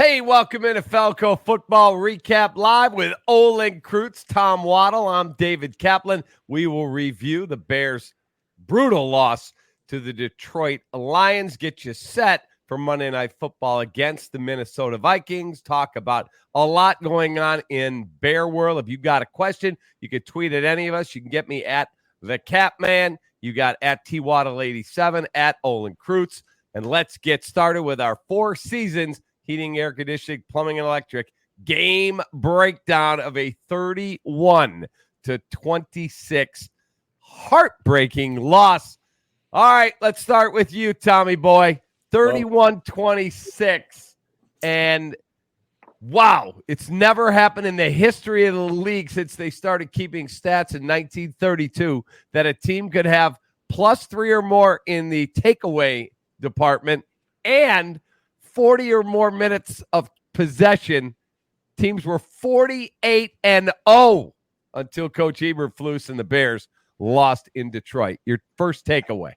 Hey, welcome into Feldco Football Recap Live with Olin, Kreutz, Tom Waddle. I'm David Kaplan. We will review the Bears' brutal loss to the Detroit Lions, get you set for Monday Night Football against the Minnesota Vikings, talk about a lot going on in Bear World. If you got a question, you can tweet at any of us. You can get me at the Capman. You got at TWaddle87, at Olin Kreutz. And let's get started with our 4 seasons heating, air conditioning, plumbing, and electric game breakdown of a 31-26 heartbreaking loss. All right, let's start with you, Tommy boy. 31-26. And wow, it's never happened in the history of the league since they started keeping stats in 1932 that a team could have +3 or more in the takeaway department and 40 or more minutes of possession. Teams were 48-0 until Coach Eberflus and the Bears lost in Detroit. Your first takeaway.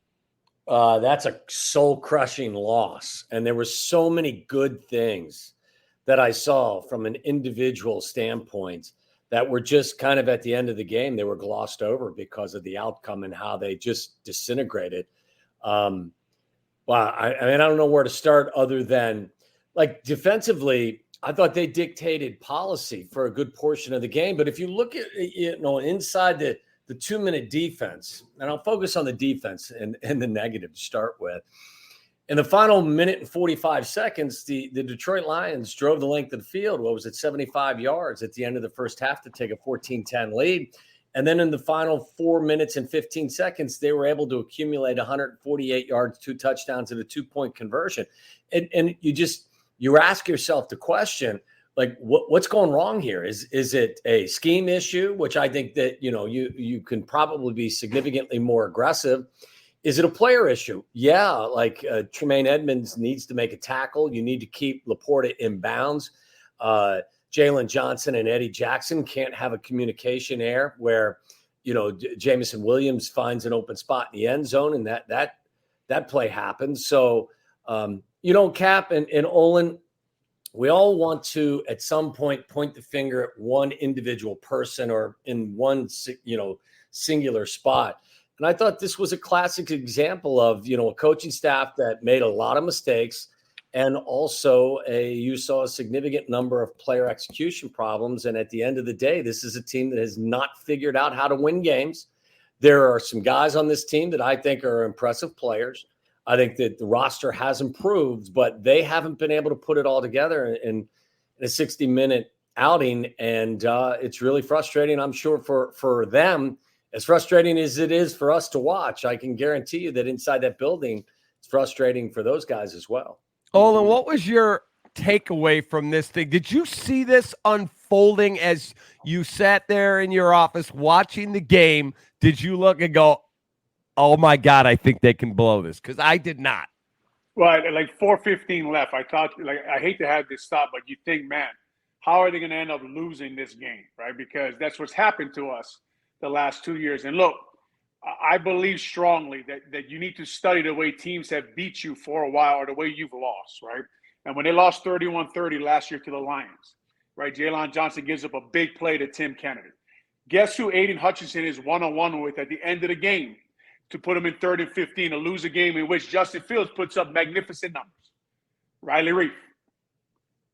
That's a soul-crushing loss. And there were so many good things that I saw from an individual standpoint that were just kind of at the end of the game. They were glossed over because of the outcome and how they just disintegrated. Wow, I mean, I don't know where to start other than, like, defensively, I thought they dictated policy for a good portion of the game. But if you look at, inside the 2-minute defense, and I'll focus on the defense and the negative to start with. In the final minute and 45 seconds, the Detroit Lions drove the length of the field. What was it, 75 yards at the end of the first half to take a 14-10 lead. And then in the final 4 minutes and 15 seconds, they were able to accumulate 148 yards, 2 touchdowns, and a 2-point conversion. And you ask yourself the question, like, what's going wrong here? Is it a scheme issue, which I think that, you can probably be significantly more aggressive? Is it a player issue? Yeah, like Tremaine Edmonds needs to make a tackle. You need to keep Laporta in bounds. Jalen Johnson and Eddie Jackson can't have a communication error where, Jamison Williams finds an open spot in the end zone, and that play happens. So, Cap and Olin, we all want to, at some point the finger at one individual person or in one, singular spot. And I thought this was a classic example of, a coaching staff that made a lot of mistakes. And also you saw a significant number of player execution problems. And at the end of the day, this is a team that has not figured out how to win games. There are some guys on this team that I think are impressive players. I think that the roster has improved, but they haven't been able to put it all together in a 60-minute outing. And it's really frustrating, I'm sure, for them. As frustrating as it is for us to watch, I can guarantee you that inside that building, it's frustrating for those guys as well. Olin, what was your takeaway from this thing? Did you see this unfolding as you sat there in your office watching the game? Did you look and go, oh, my God, I think they can blow this? Because I did not. Well, like 4:15 left. I thought, I hate to have this stop, but you think, man, how are they going to end up losing this game, right? Because that's what's happened to us the last 2 years. And look, I believe strongly that you need to study the way teams have beat you for a while or the way you've lost, right? And when they lost 31-30 last year to the Lions, right, Jalen Johnson gives up a big play to Tim Kennedy. Guess who Aiden Hutchinson is one-on-one with at the end of the game to put him in 3rd and 15 to lose a game in which Justin Fields puts up magnificent numbers? Riley Reef,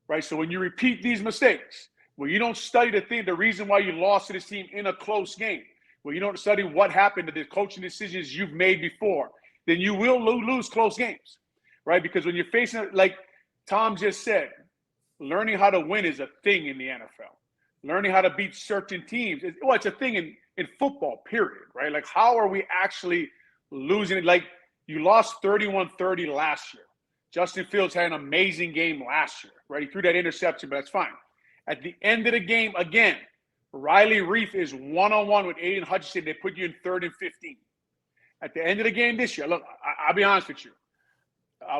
right? So when you repeat these mistakes, when you don't study the reason why you lost to this team in a close game, when you don't study what happened to the coaching decisions you've made before, then you will lose close games, right? Because when you're facing, like Tom just said, learning how to win is a thing in the NFL. Learning how to beat certain teams, it's a thing in football, period, right? Like, how are we actually losing it? Like, you lost 31-30 last year. Justin Fields had an amazing game last year, right? He threw that interception, but that's fine. At the end of the game, again, Riley Reef is one-on-one with Aiden Hutchinson. They put you in 3rd and 15. At the end of the game this year, look, I'll be honest with you.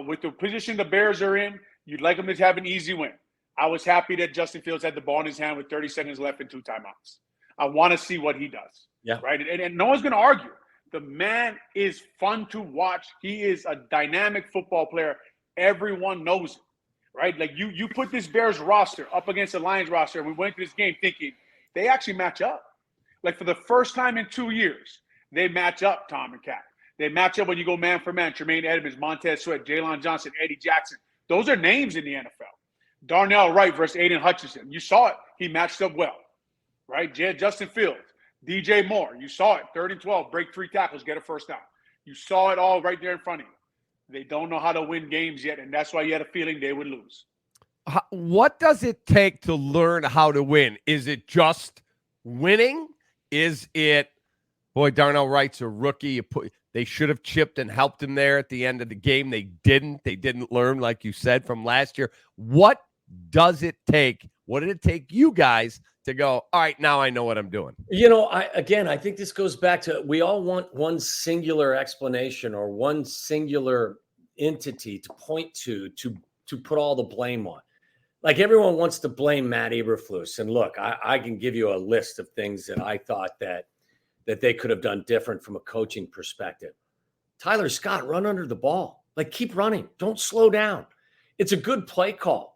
With the position the Bears are in, you'd like them to have an easy win. I was happy that Justin Fields had the ball in his hand with 30 seconds left and 2 timeouts. I want to see what he does. Yeah. Right? And no one's going to argue. The man is fun to watch. He is a dynamic football player. Everyone knows it. right? Like you put this Bears roster up against the Lions roster, and we went to this game thinking they actually match up. Like for the first time in 2 years, they match up, Tom and Cap. They match up when you go man for man. Tremaine Edmonds, Montez Sweat, Jalen Johnson, Eddie Jackson. Those are names in the NFL. Darnell Wright versus Aiden Hutchinson. You saw it. He matched up well, right? Justin Fields, DJ Moore. You saw it. 3rd and 12, break 3 tackles, get a first down. You saw it all right there in front of you. They don't know how to win games yet, and that's why you had a feeling they would lose. What does it take to learn how to win? Is it just winning? Is it, boy, Darnell Wright's a rookie. They should have chipped and helped him there at the end of the game. They didn't. They didn't learn, like you said, from last year. What does it take? What did it take you guys to go, all right, now I know what I'm doing? I think this goes back to, we all want one singular explanation or one singular entity to point to put all the blame on. Like everyone wants to blame Matt Eberflus. And look, I can give you a list of things that I thought that they could have done different from a coaching perspective. Tyler Scott, run under the ball. Like, keep running. Don't slow down. It's a good play call.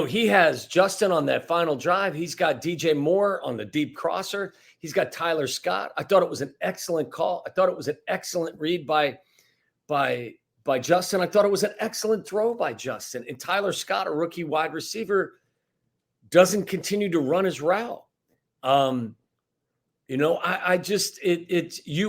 He has Justin on that final drive. He's got DJ Moore on the deep crosser. He's got Tyler Scott. I thought it was an excellent call. I thought it was an excellent read by Justin. I thought it was an excellent throw by Justin. And Tyler Scott, a rookie wide receiver, doesn't continue to run his route. You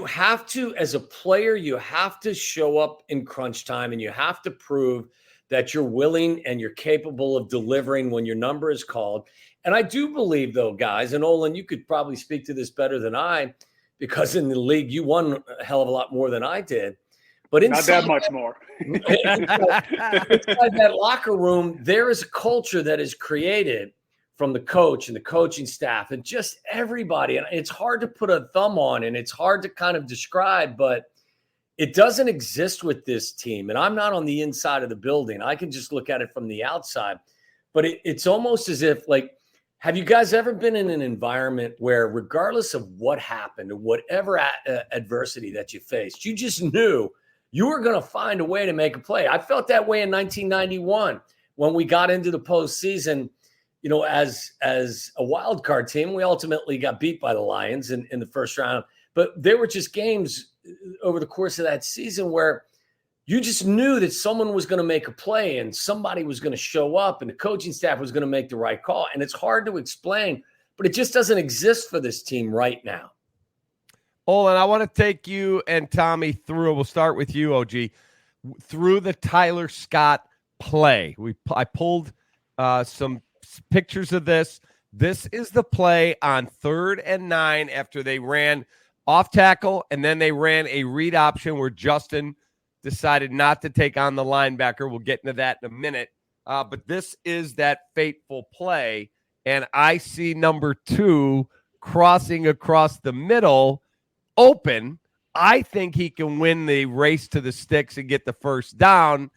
have to, as a player, you have to show up in crunch time, and you have to prove that you're willing and you're capable of delivering when your number is called. And I do believe, though, guys, and Olin, you could probably speak to this better than I, because in the league, you won a hell of a lot more than I did. But not that much more. inside that locker room, there is a culture that is created from the coach and the coaching staff and just everybody. And it's hard to put a thumb on, and it's hard to kind of describe, but it doesn't exist with this team. And I'm not on the inside of the building. I can just look at it from the outside. But it's almost as if, like, have you guys ever been in an environment where regardless of what happened or whatever adversity that you faced, you just knew you were going to find a way to make a play? I felt that way in 1991 when we got into the postseason, as a wild card team. We ultimately got beat by the Lions in the first round. But there were just games over the course of that season where you just knew that someone was going to make a play and somebody was going to show up and the coaching staff was going to make the right call. And it's hard to explain, but it just doesn't exist for this team right now. Olin, I want to take you and Tommy through. We'll start with you, OG, through the Tyler Scott play. I pulled some pictures of this. This is the play on 3rd and 9 after they ran off tackle, and then they ran a read option where Justin decided not to take on the linebacker. We'll get into that in a minute. But this is that fateful play, and I see number 2 crossing across the middle, open. I think he can win the race to the sticks and get the first down.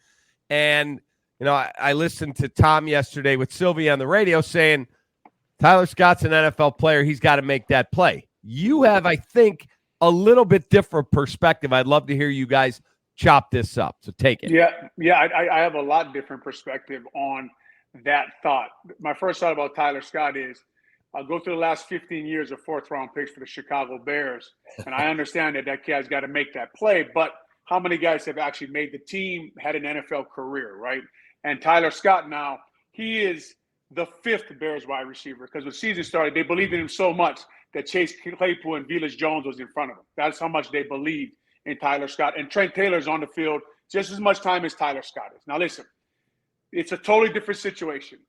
And, I listened to Tom yesterday with Sylvie on the radio saying, Tyler Scott's an NFL player. He's got to make that play. You have, I think, a little bit different perspective. I'd love to hear you guys chop this up. So take it. Yeah. I have a lot different perspective on that thought. My first thought about Tyler Scott is I'll go through the last 15 years of 4th-round picks for the Chicago Bears, and I understand that guy's got to make that play, but how many guys have actually made the team, had an NFL career, right? And Tyler Scott now, he is the 5th Bears wide receiver, because when the season started, they believed in him so much that Chase Claypool and Velus Jones was in front of him. That's how much they believed in Tyler Scott. And Trent Taylor's on the field just as much time as Tyler Scott is. Now, listen, it's a totally different situation.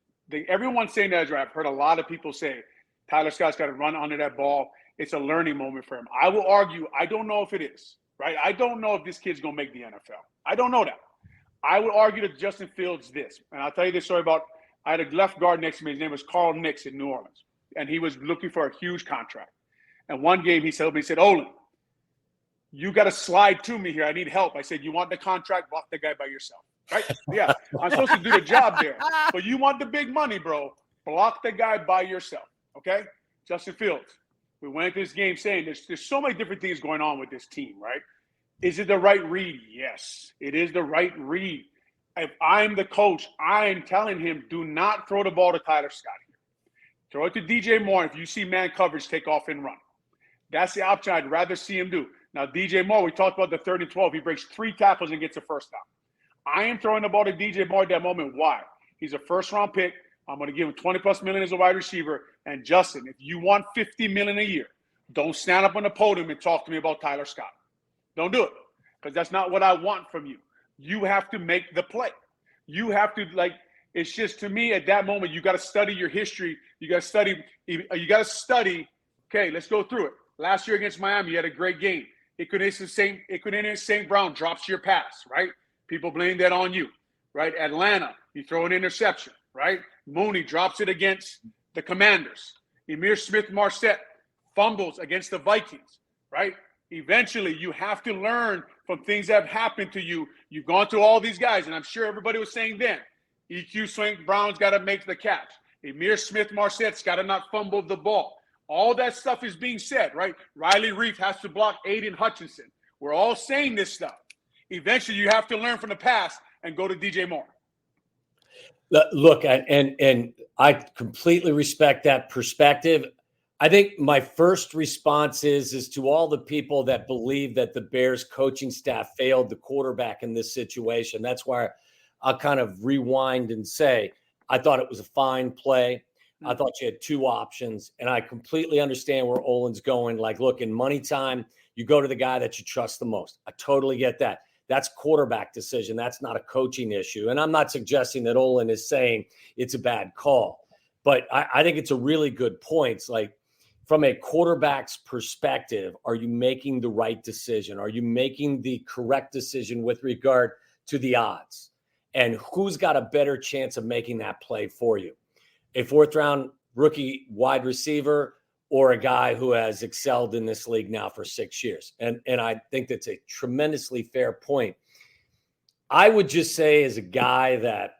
Everyone's saying that, I've heard a lot of people say Tyler Scott's got to run under that ball. It's a learning moment for him. I will argue, I don't know if it is, right? I don't know if this kid's going to make the NFL. I don't know that. I would argue that Justin Fields this. And I'll tell you this story about, I had a left guard next to me. His name was Carl Nix in New Orleans. And he was looking for a huge contract. And one game he said, Olin, you got to slide to me here. I need help. I said, you want the contract? Block the guy by yourself. Right? Yeah. I'm supposed to do the job there. But you want the big money, bro. Block the guy by yourself. Okay? Justin Fields. We went into this game saying there's so many different things going on with this team, right? Is it the right read? Yes, it is the right read. if I'm the coach, I'm telling him, do not throw the ball to Tyler Scott here. Throw it to DJ Moore. If you see man coverage, take off and run. That's the option I'd rather see him do. Now, DJ Moore, we talked about the 3rd and 12. He breaks 3 tackles and gets a first down. I am throwing the ball to DJ Moore at that moment. Why? He's a first-round pick. I'm going to give him $20+ million as a wide receiver. And Justin, if you want $50 million a year, don't stand up on the podium and talk to me about Tyler Scott. Don't do it, because that's not what I want from you. You have to make the play. You have to, it's just, to me, at that moment, you got to study your history. You got to study. Okay, let's go through it. Last year against Miami, you had a great game. St. Brown drops your pass, right? People blame that on you, right? Atlanta, you throw an interception, right? Mooney drops it against the Commanders. Emir Smith-Marset fumbles against the Vikings, right? Eventually, you have to learn from things that have happened to you. You've gone through all these guys, and I'm sure everybody was saying then, EQ St. Brown's got to make the catch. Emir Smith-Marset's got to not fumble the ball. All that stuff is being said, right? Riley Reef has to block Aiden Hutchinson. We're all saying this stuff. Eventually, you have to learn from the past and go to DJ Moore. Look, and I completely respect that perspective. I think my first response is to all the people that believe that the Bears coaching staff failed the quarterback in this situation. That's why I'll kind of rewind and say, I thought it was a fine play. I thought you had 2 options, and I completely understand where Olin's going. Look, in money time, you go to the guy that you trust the most. I totally get that. That's quarterback decision. That's not a coaching issue. And I'm not suggesting that Olin is saying it's a bad call, but I think it's a really good point. From a quarterback's perspective, are you making the right decision? Are you making the correct decision with regard to the odds? And who's got a better chance of making that play for you? A 4th-round rookie wide receiver or a guy who has excelled in this league now for 6 years? And I think that's a tremendously fair point. I would just say, as a guy that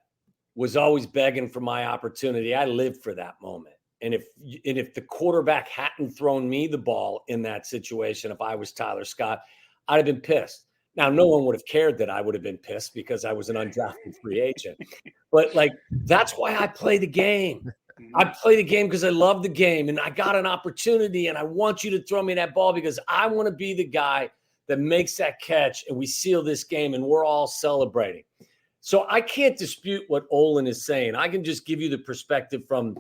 was always begging for my opportunity, I lived for that moment. And if the quarterback hadn't thrown me the ball in that situation, if I was Tyler Scott, I'd have been pissed. Now, no one would have cared that I would have been pissed because I was an undrafted free agent. But that's why I play the game. I play the game because I love the game, and I got an opportunity, and I want you to throw me that ball because I want to be the guy that makes that catch, and we seal this game, and we're all celebrating. So I can't dispute what Olin is saying. I can just give you the perspective from,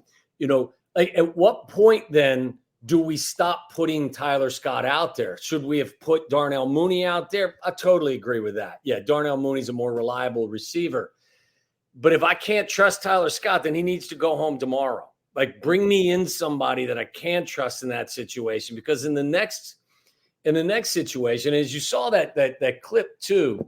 at what point then do we stop putting Tyler Scott out there? Should we have put Darnell Mooney out there? I totally agree with that. Yeah, Darnell Mooney's a more reliable receiver. But if I can't trust Tyler Scott, then he needs to go home tomorrow. Bring me in somebody that I can trust in that situation. Because in the next situation, as you saw that clip too,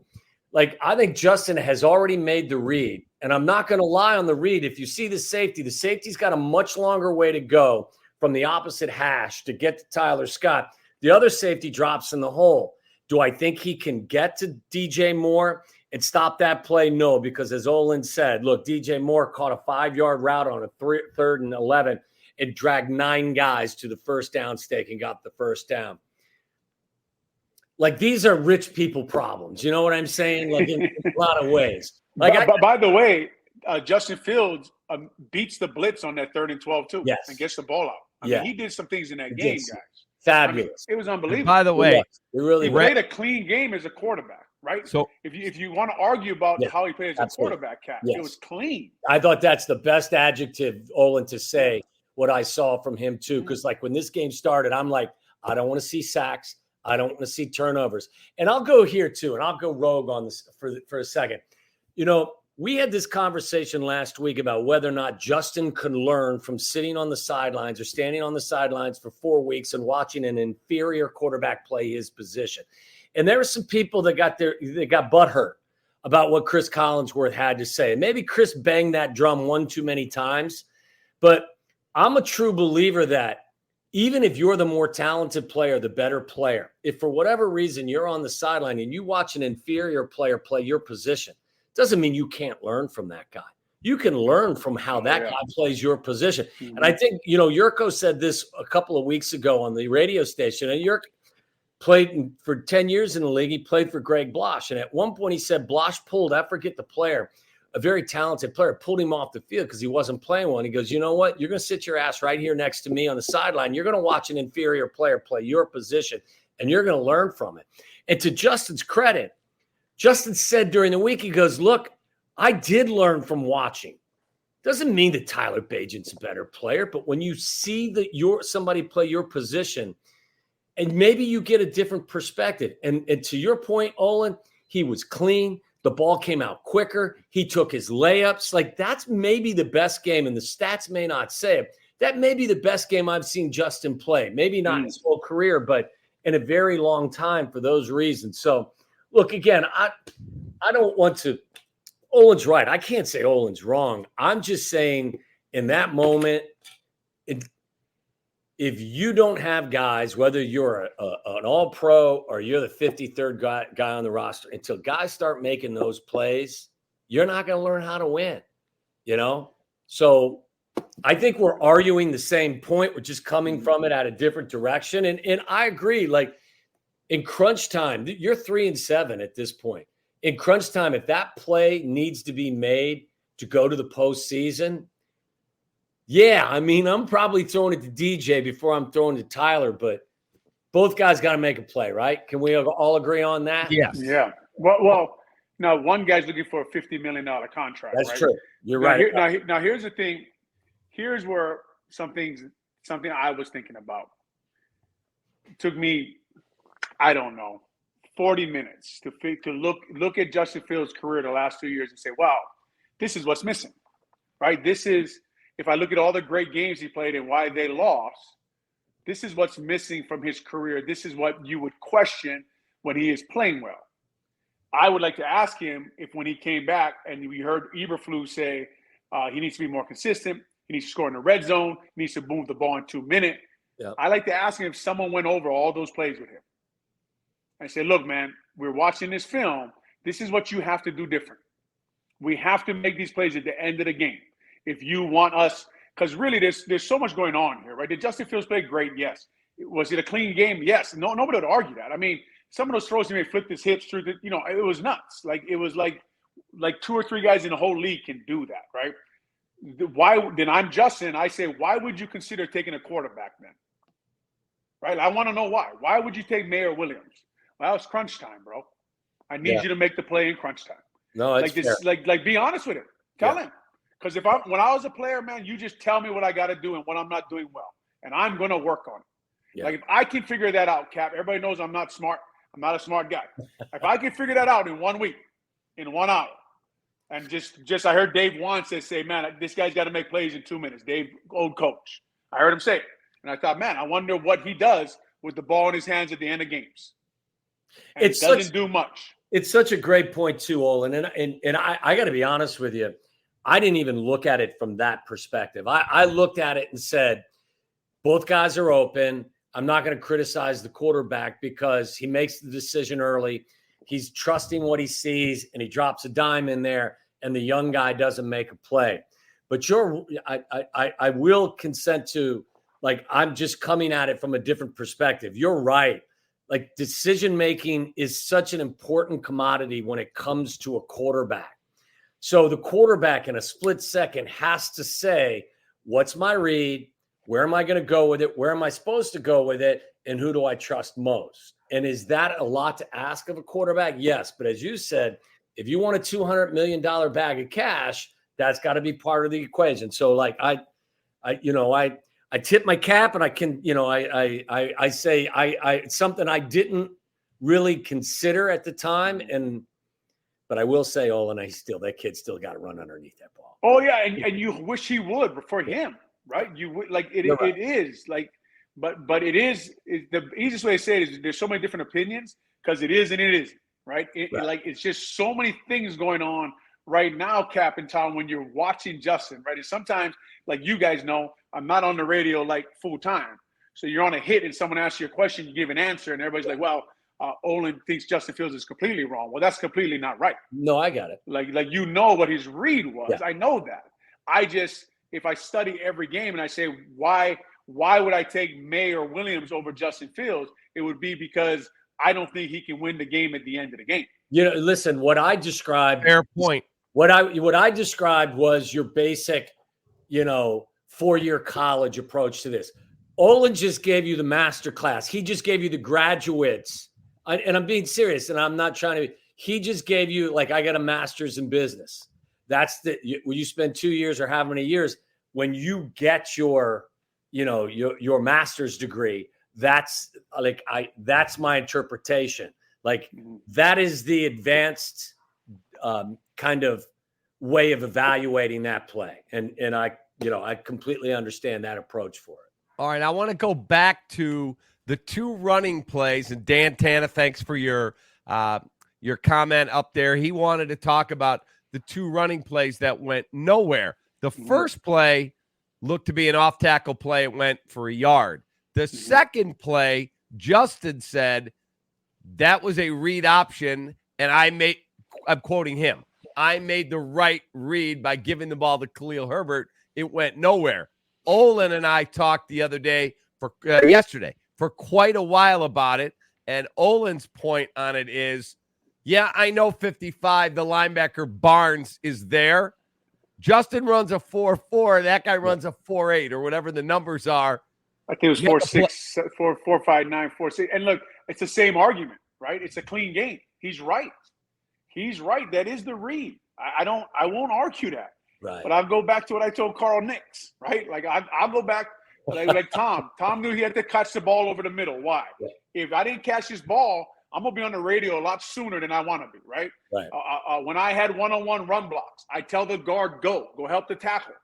I think Justin has already made the read. And I'm not going to lie on the read. If you see the safety's got a much longer way to go from the opposite hash to get to Tyler Scott. The other safety drops in the hole. Do I think he can get to DJ Moore and stop that play? No, because as Olin said, look, DJ Moore caught a 5-yard route on a 3rd and 11 and dragged 9 guys to the first down stake and got the first down. These are rich people problems. You know what I'm saying? In a lot of ways. By the way, Justin Fields beats the blitz on that 3rd and 12 too, and gets the ball out. I mean, he did some things in that game, guys. Fabulous. It was unbelievable. And by the way, he played a clean game as a quarterback, right? So if you want to argue about how he played as a quarterback, it was clean. I thought that's the best adjective, Olin, to say what I saw from him too. Because when this game started, I'm like, I don't want to see sacks. I don't want to see turnovers. And I'll go here too, and I'll go rogue on this for a second. We had this conversation last week about whether or not Justin can learn from sitting on the sidelines or standing on the sidelines for 4 weeks and watching an inferior quarterback play his position. And there were some people that got butthurt about what Chris Collinsworth had to say. Maybe Chris banged that drum one too many times, but I'm a true believer that even if you're the more talented player, the better player, if for whatever reason you're on the sideline and you watch an inferior player play your position, doesn't mean you can't learn from that guy. You can learn from how that guy plays your position. And I think, Yurko said this a couple of weeks ago on the radio station. And played for 10 years in the league. He played for Greg Blosh. And at one point he said Blosh pulled, I forget the player, a very talented player, pulled him off the field because he wasn't playing well. And he goes, you know what? You're going to sit your ass right here next to me on the sideline. You're going to watch an inferior player play your position, and you're going to learn from it. And to Justin's credit, Justin said during the week, he goes, look, I did learn from watching. Doesn't mean that Tyler Bagent's a better player, but when you see that somebody play your position, and maybe you get a different perspective. And to your point, Olin, he was clean. The ball came out quicker. He took his layups. Like, that's maybe the best game, and the stats may not say it. That may be the best game I've seen Justin play. Maybe not in his whole career, but in a very long time for those reasons. So, look, again, I don't want to – Olin's right. I can't say Olin's wrong. I'm just saying in that moment, if you don't have guys, whether you're an all-pro or you're the 53rd guy on the roster, until guys start making those plays, you're not going to learn how to win, you know? So I think we're arguing the same point. We're just coming from it at a different direction. And I agree, like, in crunch time, you're 3-7 at this point. In crunch time, if that play needs to be made to go to the postseason, yeah, I mean, I'm probably throwing it to DJ before I'm throwing it to Tyler, but both guys got to make a play, right? Can we all agree on that? Yes. Yeah. Well, now one guy's looking for a $50 million contract. That's right? true. You're right. Now, here's the thing. Here's where something I was thinking about. It took me, I don't know, 40 minutes to look at Justin Fields' career the last 2 years and say, wow, this is what's missing, right? This is, if I look at all the great games he played and why they lost, this is what's missing from his career. This is what you would question when he is playing well. I would like to ask him if, when he came back and we heard Eberflus say he needs to be more consistent, he needs to score in the red zone, he needs to move the ball in 2 minutes. Yeah. I like to ask him if someone went over all those plays with him. I say, look, man, we're watching this film. This is what you have to do different. We have to make these plays at the end of the game. If you want us, because really there's so much going on here, right? Did Justin Fields play great? Yes. Was it a clean game? Yes. No, nobody would argue that. I mean, some of those throws he made, flipped his hips through it was nuts. Like, it was like 2 or 3 guys in the whole league can do that, right? Why? Then I'm Justin. I say, why would you consider taking a quarterback then? Right? I want to know why. Why would you take Mayor Williams? Well, it's crunch time, bro. I need you to make the play in crunch time. No, it's like be honest with him. Tell him. Because when I was a player, man, you just tell me what I got to do and what I'm not doing well, and I'm going to work on it. Yeah. Like, if I can figure that out, Cap, everybody knows I'm not smart. I'm not a smart guy. If I can figure that out in 1 week, in 1 hour, and just I heard Dave Wan say, man, this guy's got to make plays in 2 minutes. Dave, old coach. I heard him say it. And I thought, man, I wonder what he does with the ball in his hands at the end of games. And it doesn't do much. It's such a great point too, Olin. And I got to be honest with you. I didn't even look at it from that perspective. I looked at it and said, both guys are open. I'm not going to criticize the quarterback because he makes the decision early. He's trusting what he sees, and he drops a dime in there, and the young guy doesn't make a play. But I will consent to, like, I'm just coming at it from a different perspective. You're right. Like, decision-making is such an important commodity when it comes to a quarterback. So the quarterback in a split second has to say, what's my read? Where am I going to go with it? Where am I supposed to go with it? And who do I trust most? And is that a lot to ask of a quarterback? Yes. But as you said, if you want a $200 million bag of cash, that's got to be part of the equation. So, like, I tip my cap, and I can, I say it's something I didn't really consider at the time. But I will say, Olin, that kid still got to run underneath that ball. Oh yeah, and you wish he would for him, right? You would, like, it. Right. It is like, but it is the easiest way to say it is there's so many different opinions because it is and it isn't, right? Like, it's just so many things going on right now, Cap and Tom, when you're watching Justin, right? And sometimes, like, you guys know, I'm not on the radio like full time, so you're on a hit and someone asks you a question, you give an answer, and everybody's like, well. Olin thinks Justin Fields is completely wrong. Well, that's completely not right. No, I got it. Like what his read was. Yeah. I know that. If I study every game and I say, why why would I take May or Williams over Justin Fields? It would be because I don't think he can win the game at the end of the game. Listen, what I described. Fair point. What I described was your basic, 4-year college approach to this. Olin just gave you the master class. He just gave you the graduates. And I'm being serious, and I'm not trying to. He just gave you, like, I got a master's in business. That's when you spend 2 years or how many years, when you get your master's degree, that's my interpretation. Like, that is the advanced kind of way of evaluating that play. And I completely understand that approach for it. All right, I want to go back to the 2 running plays, and Dan Tana, thanks for your comment up there. He wanted to talk about the 2 running plays that went nowhere. The first play looked to be an off-tackle play. It went for a yard. The second play, Justin said that was a read option, and I'm quoting him, I made the right read by giving the ball to Khalil Herbert. It went nowhere. Olin and I talked the other day yesterday for quite a while about it, and Olin's point on it is, yeah, I know 55, the linebacker Barnes is there. Justin runs a 4.4. That guy runs a 4.8 or whatever the numbers are. I think it was 4.6, 4.59, 4.6. And look, it's the same argument, right? It's a clean game. He's right. That is the read. I won't argue that. Right. But I'll go back to what I told Carl Nix, right? Like, I'll go back like Tom. Tom knew he had to catch the ball over the middle. Why? Yeah. If I didn't catch this ball, I'm going to be on the radio a lot sooner than I want to be, right? Right. When I had one-on-one run blocks, I tell the guard, go help the tackle,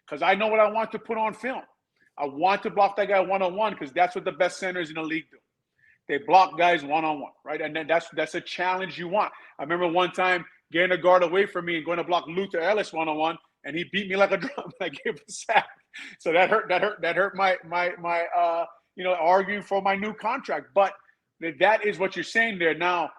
because I know what I want to put on film. I want to block that guy one-on-one because that's what the best centers in the league do. They block guys one-on-one, right? And then that's a challenge you want. I remember one time getting a guard away from me and going to block Luther Ellis one-on-one, and he beat me like a drum. I gave a sack. So that hurt my arguing for my new contract. But that is what you're saying there. Now,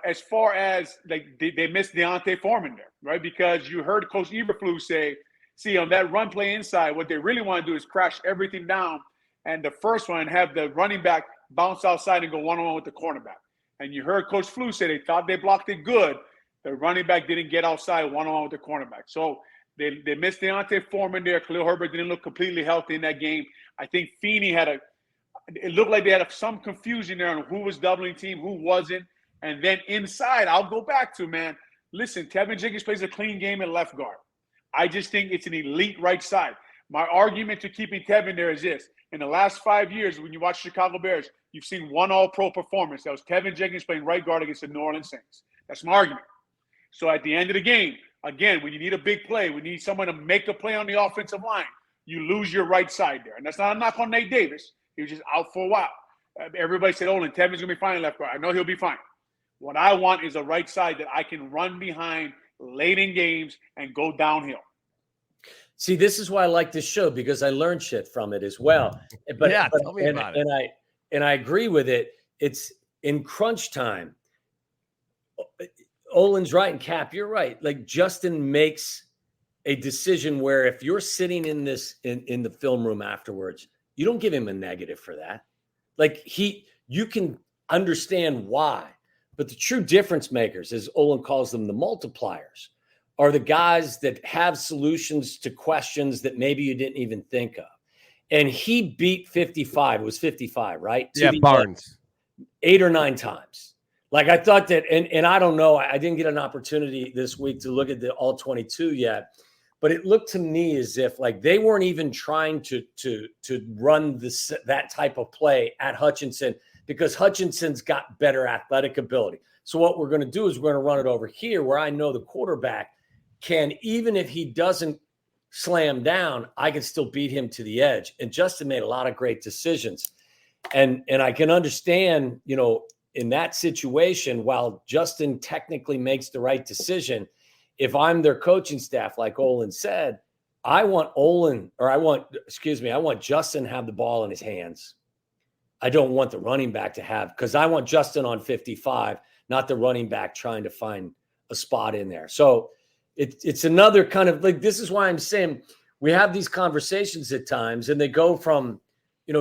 as far as they missed Deontay Foreman there, right? Because you heard Coach Eberflus say, see, on that run play inside, what they really want to do is crash everything down, and the first one, have the running back bounce outside and go one-on-one with the cornerback. And you heard Coach Flu say they thought they blocked it good. The running back didn't get outside one-on-one with the cornerback. So they missed Deontay Foreman there. Khalil Herbert didn't look completely healthy in that game. I think Feeney it looked like they had some confusion there on who was doubling team, who wasn't. And then inside, I'll go back to, man, listen, Tevin Jenkins plays a clean game at left guard. I just think it's an elite right side. My argument to keeping Tevin there is this. In the last 5 years, when you watch Chicago Bears, you've seen one all-pro performance. That was Tevin Jenkins playing right guard against the New Orleans Saints. That's my argument. So at the end of the game, again, when you need a big play, we need someone to make the play on the offensive line, you lose your right side there. And that's not a knock on Nate Davis. He was just out for a while. Everybody said, Olin, Tevin's going to be fine left guard. I know he'll be fine. What I want is a right side that I can run behind late in games and go downhill. See, this is why I like this show, because I learned shit from it as well. But tell me about it. And I agree with it. It's in crunch time. Olin's right, and Cap, you're right. Like, Justin makes a decision where if you're sitting in the film room afterwards, you don't give him a negative for that. Like, you can understand why. But the true difference makers, as Olin calls them, the multipliers, are the guys that have solutions to questions that maybe you didn't even think of. And he beat 55. It was 55, right? Yeah, Barnes. 8 or 9 times. Like, I thought that, and I don't know, I didn't get an opportunity this week to look at the all 22 yet, but it looked to me as if, like, they weren't even trying to run that type of play at Hutchinson, because Hutchinson's got better athletic ability. So what we're going to do is we're going to run it over here where I know the quarterback can, even if he doesn't slam down, I can still beat him to the edge. And Justin made a lot of great decisions. And I can understand, in that situation, while Justin technically makes the right decision, if I'm their coaching staff, like Olin said, I want Justin to have the ball in his hands. I don't want the running back to have, because I want Justin on 55, not the running back trying to find a spot in there. So it's another kind of, like, this is why I'm saying we have these conversations at times, and they go from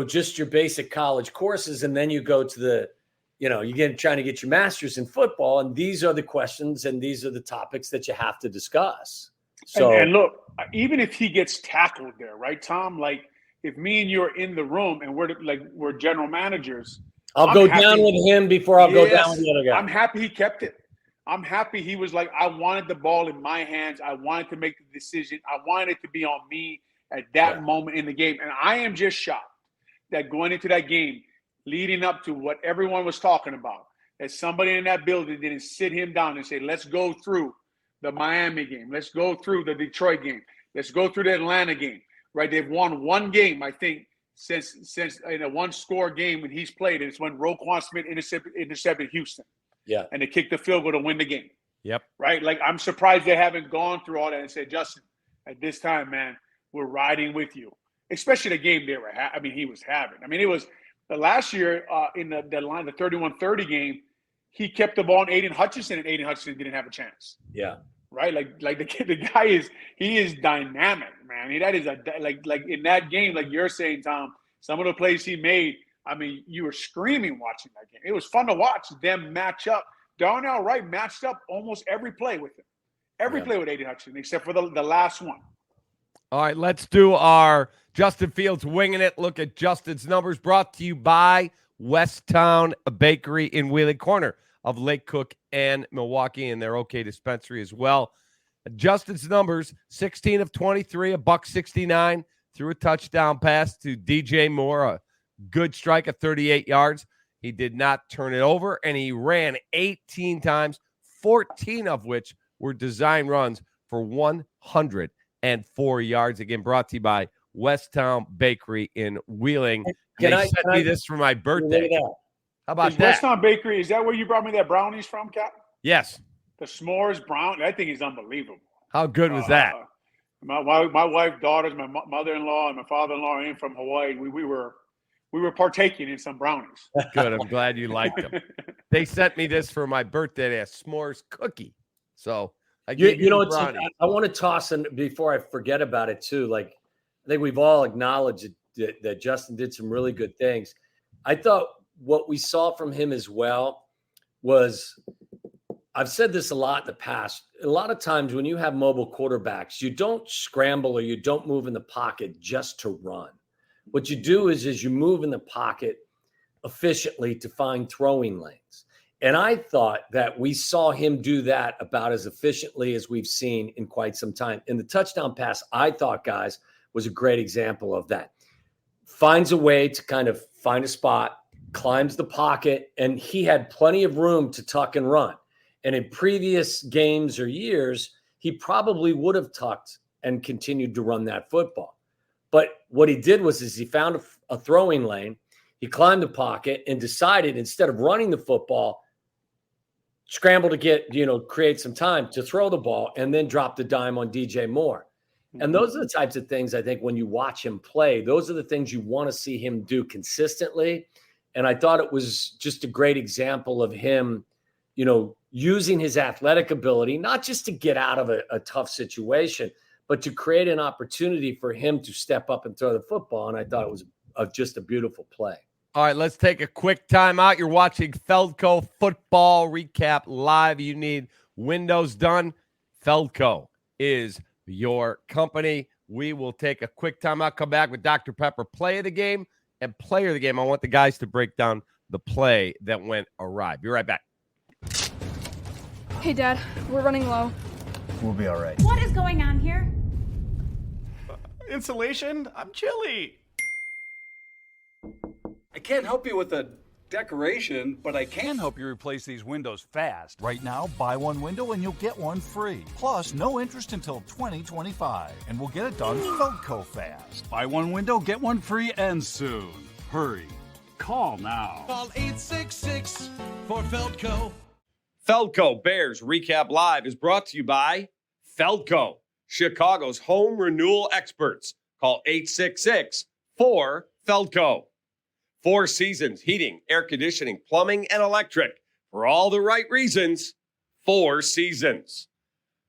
just your basic college courses, and then you go to the, trying to get your master's in football, and these are the questions and these are the topics that you have to discuss. So, and look, even if he gets tackled there, right, Tom? Like, if me and you are in the room and we're general managers, I'll go down with him before I'll go down with the other guy. I'm happy he kept it. I'm happy he was like, I wanted the ball in my hands. I wanted to make the decision. I wanted it to be on me at that moment in the game. And I am just shocked that going into that game, leading up to what everyone was talking about, that somebody in that building didn't sit him down and say, let's go through the Miami game. Let's go through the Detroit game. Let's go through the Atlanta game, right? They've won one game, I think, since in a one-score game when he's played, and it's when Roquan Smith intercepted Houston. Yeah. And they kicked the field goal to win the game. Yep. Right? Like, I'm surprised they haven't gone through all that and said, Justin, at this time, man, we're riding with you. Especially the game they were he was having. It was the last year in the 31-30 game, he kept the ball on Aiden Hutchinson, and Aiden Hutchinson didn't have a chance. Yeah. Right? Like the guy is dynamic, man. That is like in that game, like you're saying, Tom, some of the plays he made, you were screaming watching that game. It was fun to watch them match up. Darnell Wright matched up almost every play with him. Every play with Aiden Hutchinson, except for the last one. All right, let's do our Justin Fields winging it. Look at Justin's numbers, brought to you by Westtown Bakery in Wheeling, corner of Lake Cook and Milwaukee, and their OK Dispensary as well. Justin's numbers, 16 of 23, $169, threw a touchdown pass to DJ Moore, a good strike of 38 yards. He did not turn it over, and he ran 18 times, 14 of which were design runs for 104 yards. Again, brought to you by Westtown Bakery in Wheeling. They sent me this for my birthday. How about that? Westtown Bakery, is that where you brought me that brownies from, Cap? Yes. The s'mores brown, that thing is unbelievable. How good was that? My wife, daughters, my mother-in-law, and my father-in-law in from Hawaii. We were partaking in some brownies. Good. I'm glad you liked them. They sent me this for my birthday, a s'mores cookie. So I gave I want to toss in before I forget about it too. Like, I think we've all acknowledged that Justin did some really good things. I thought what we saw from him as well was, I've said this a lot in the past. A lot of times when you have mobile quarterbacks, you don't scramble or you don't move in the pocket just to run. What you do is you move in the pocket efficiently to find throwing lanes. And I thought that we saw him do that about as efficiently as we've seen in quite some time. And the touchdown pass, I thought, guys, was a great example of that. Finds a way to kind of find a spot, climbs the pocket, and he had plenty of room to tuck and run. And in previous games or years, he probably would have tucked and continued to run that football. But what he did was he found a throwing lane. He climbed the pocket and decided, instead of running the football, scramble to get, create some time to throw the ball and then drop the dime on DJ Moore. And those are the types of things, I think, when you watch him play, those are the things you want to see him do consistently. And I thought it was just a great example of him, using his athletic ability, not just to get out of a tough situation, but to create an opportunity for him to step up and throw the football. And I thought it was just a beautiful play. All right, let's take a quick timeout. You're watching Feldco Football Recap Live. You need windows done. Feldco is your company. We will take a quick timeout, come back with Dr. Pepper play of the game and player of the game. I want the guys to break down the play that went awry. Be right back. Hey, Dad, we're running low. We'll be all right. What is going on here? Insulation? I'm chilly. I can't help you with a decoration, but I can help you replace these windows fast. Right now, buy one window and you'll get one free. Plus, no interest until 2025. And we'll get it done Feldco fast. Buy one window, get one free, and soon. Hurry. Call now. Call 866 for Feldco. Feldco Bears Recap Live is brought to you by Feldco, Chicago's home renewal experts. Call 866-4FELDCO. Four Seasons Heating, Air Conditioning, Plumbing, and Electric. For all the right reasons, Four Seasons.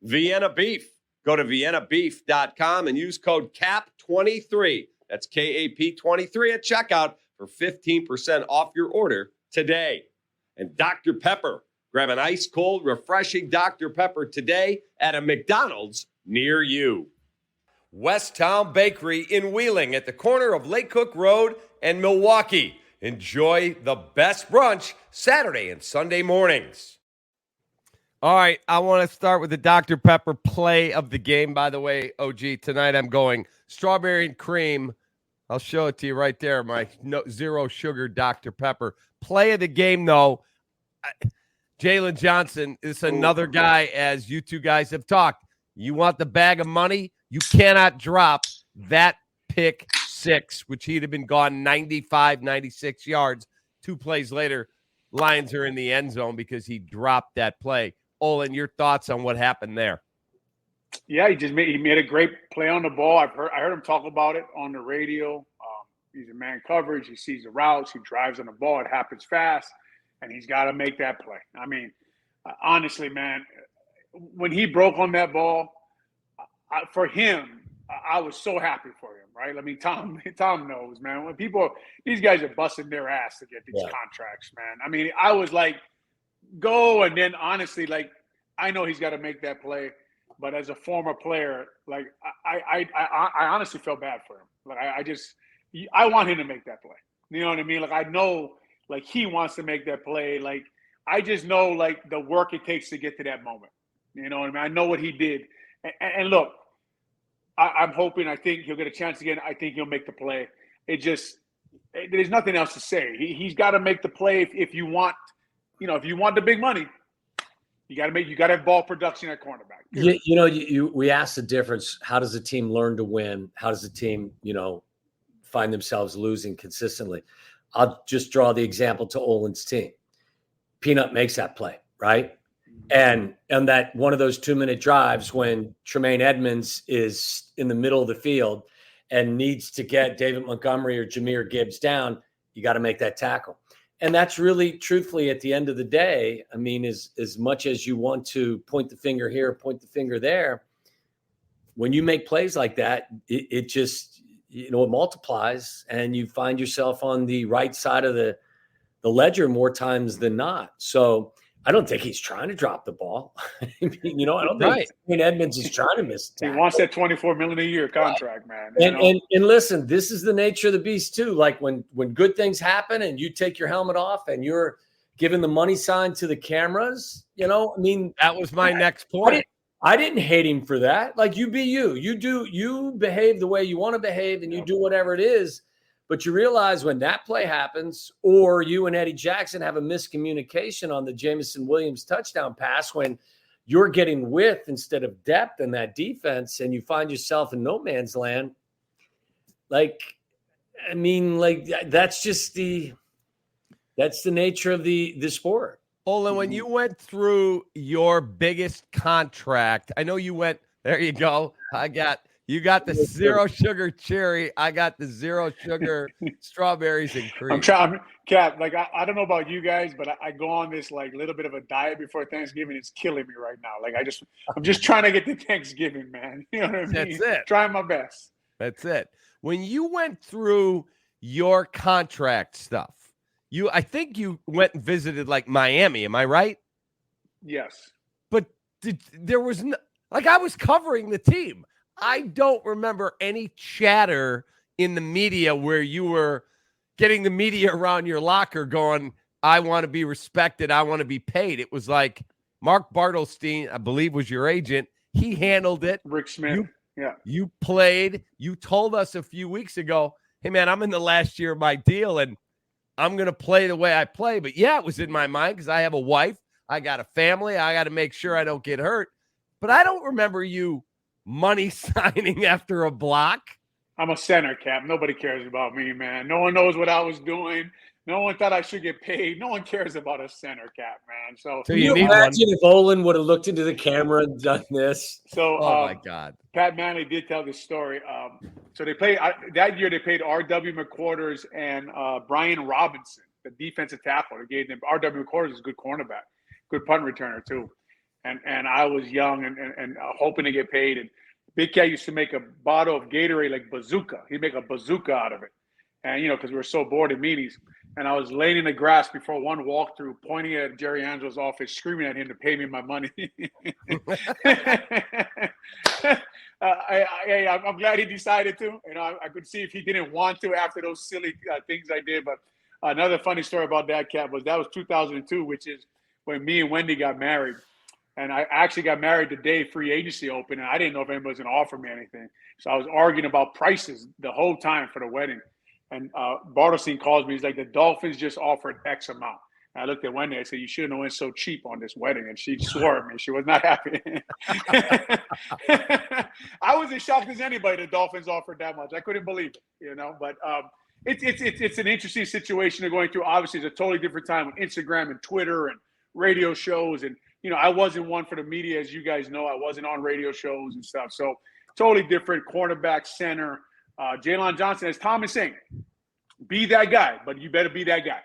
Vienna Beef. Go to viennabeef.com and use code CAP23 That's KAP23 at checkout for 15% off your order today. And Dr. Pepper. Grab an ice-cold, refreshing Dr. Pepper today at a McDonald's near you. Westtown Bakery in Wheeling at the corner of Lake Cook Road and Milwaukee. Enjoy the best brunch Saturday and Sunday mornings. All right, I want to start with the Dr. Pepper play of the game. By the way, OG, tonight I'm going strawberry and cream. I'll show it to you right there, my zero sugar Dr. Pepper. Play of the game, though. Jalen Johnson is another guy, as you two guys have talked. You want the bag of money? You cannot drop that pick six, which he'd have been gone 95, 96 yards. 2 plays later, Lions are in the end zone because he dropped that play. Olin, your thoughts on what happened there? Yeah, he made a great play on the ball. I heard him talk about it on the radio. He's in man coverage. He sees the routes. He drives on the ball. It happens fast. And he's got to make that play. I mean, honestly, man, when he broke on that ball, for him, I was so happy for him, right? I mean, Tom knows, man. When these guys are busting their ass to get these contracts, man. I mean, I was like, go. And then honestly, like, I know he's got to make that play. But as a former player, like, I honestly felt bad for him. Like, I want him to make that play. You know what I mean? Like, I know, like, he wants to make that play. Like, I just know, like, the work it takes to get to that moment. You know what I mean? I know what he did. And look, I'm hoping, I think he'll get a chance again. I think he'll make the play. There's nothing else to say. He's got to make the play if you want, if you want the big money. You got to have ball production at cornerback. We asked the difference. How does a team learn to win? How does a team, find themselves losing consistently? I'll just draw the example to Olin's team. Peanut makes that play, right? And that one of those 2-minute drives when Tremaine Edmonds is in the middle of the field and needs to get David Montgomery or Jahmyr Gibbs down, you got to make that tackle. And that's really, truthfully, at the end of the day, I mean, as much as you want to point the finger here, point the finger there, when you make plays like that, it just, it multiplies, and you find yourself on the right side of the ledger more times than not. So I don't think he's trying to drop the ball. I mean, I don't think Edmonds is trying to miss a tackle. He wants that $24 million a year contract, man. And listen, this is the nature of the beast too. Like when good things happen and you take your helmet off and you're giving the money sign to the cameras, I mean, that was my next point. I didn't hate him for that. Like, you be you. You behave the way you want to behave, and you do whatever it is. But you realize when that play happens, or you and Eddie Jackson have a miscommunication on the Jamison Williams touchdown pass, when you're getting width instead of depth in that defense, and you find yourself in no man's land. Like, I mean, like, that's the nature of the sport. Olin, when you went through your biggest contract, I know you went, there you go. You got the zero sugar cherry. I got the zero sugar strawberries and cream. I'm trying, Cap, like, I don't know about you guys, but I go on this, like, little bit of a diet before Thanksgiving. It's killing me right now. Like, I'm just trying to get to Thanksgiving, man. You know what I mean? That's it. Trying my best. That's it. When you went through your contract stuff, I think you went and visited, like, Miami. Am I right? Yes. But there was I was covering the team. I don't remember any chatter in the media where you were getting the media around your locker going, I want to be respected. I want to be paid. It was like Mark Bartelstein, I believe, was your agent. He handled it. Rick Smith. You played. You told us a few weeks ago, hey, man, I'm in the last year of my deal, and I'm going to play the way I play. But, yeah, it was in my mind because I have a wife. I got a family. I got to make sure I don't get hurt. But I don't remember you money signing after a block. I'm a center, Cap. Nobody cares about me, man. No one knows what I was doing. No one thought I should get paid. No one cares about a center, Cap, man. So you imagine if Olin would have looked into the camera and done this? So, oh my God, Pat Manley did tell this story. So they played that year. They paid R.W. McQuarters and Brian Robinson, the defensive tackle. They gave them R.W. McQuarters is a good cornerback, good punt returner too. And I was young and hoping to get paid. And Big Cat used to make a bottle of Gatorade like bazooka. He'd make a bazooka out of it. And, because we were so bored at meetings. And I was laying in the grass before one walkthrough, pointing at Jerry Angelo's office, screaming at him to pay me my money. I'm glad he decided to. I could see if he didn't want to after those silly things I did. But another funny story about that, Cap, that was 2002, which is when me and Wendy got married. And I actually got married the day free agency opened, and I didn't know if anybody was going to offer me anything. So I was arguing about prices the whole time for the wedding. And Bartelstein calls me. He's like, the Dolphins just offered X amount. And I looked at Wendy. I said, you shouldn't have went so cheap on this wedding. And she swore at me. She was not happy. I was as shocked as anybody the Dolphins offered that much. I couldn't believe it, But it's an interesting situation they're going through. Obviously, it's a totally different time with Instagram and Twitter and radio shows. And, I wasn't one for the media, as you guys know. I wasn't on radio shows and stuff. So totally different cornerback, center. Jalen Johnson, as Tom is saying, be that guy, but you better be that guy.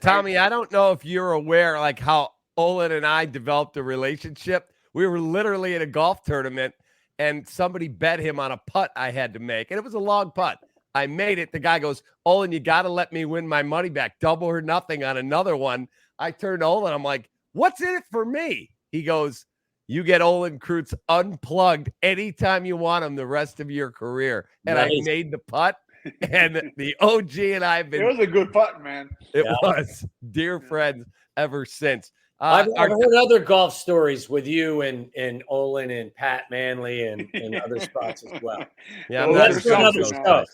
Tommy, I don't know if you're aware, like how Olin and I developed a relationship. We were literally at a golf tournament, and somebody bet him on a putt I had to make, and it was a long putt. I made it. The guy goes, Olin, you got to let me win my money back, double or nothing on another one. I turned to Olin. I'm like, what's in it for me? He goes, you get Olin Kreutz unplugged anytime you want him the rest of your career. And nice. I made the putt, and the OG and I have been. It was a good putt, man. It was. Dear friends ever since. I've heard other golf stories with you and Olin and Pat Manley and other spots as well. Yeah, well, let's do another stuff.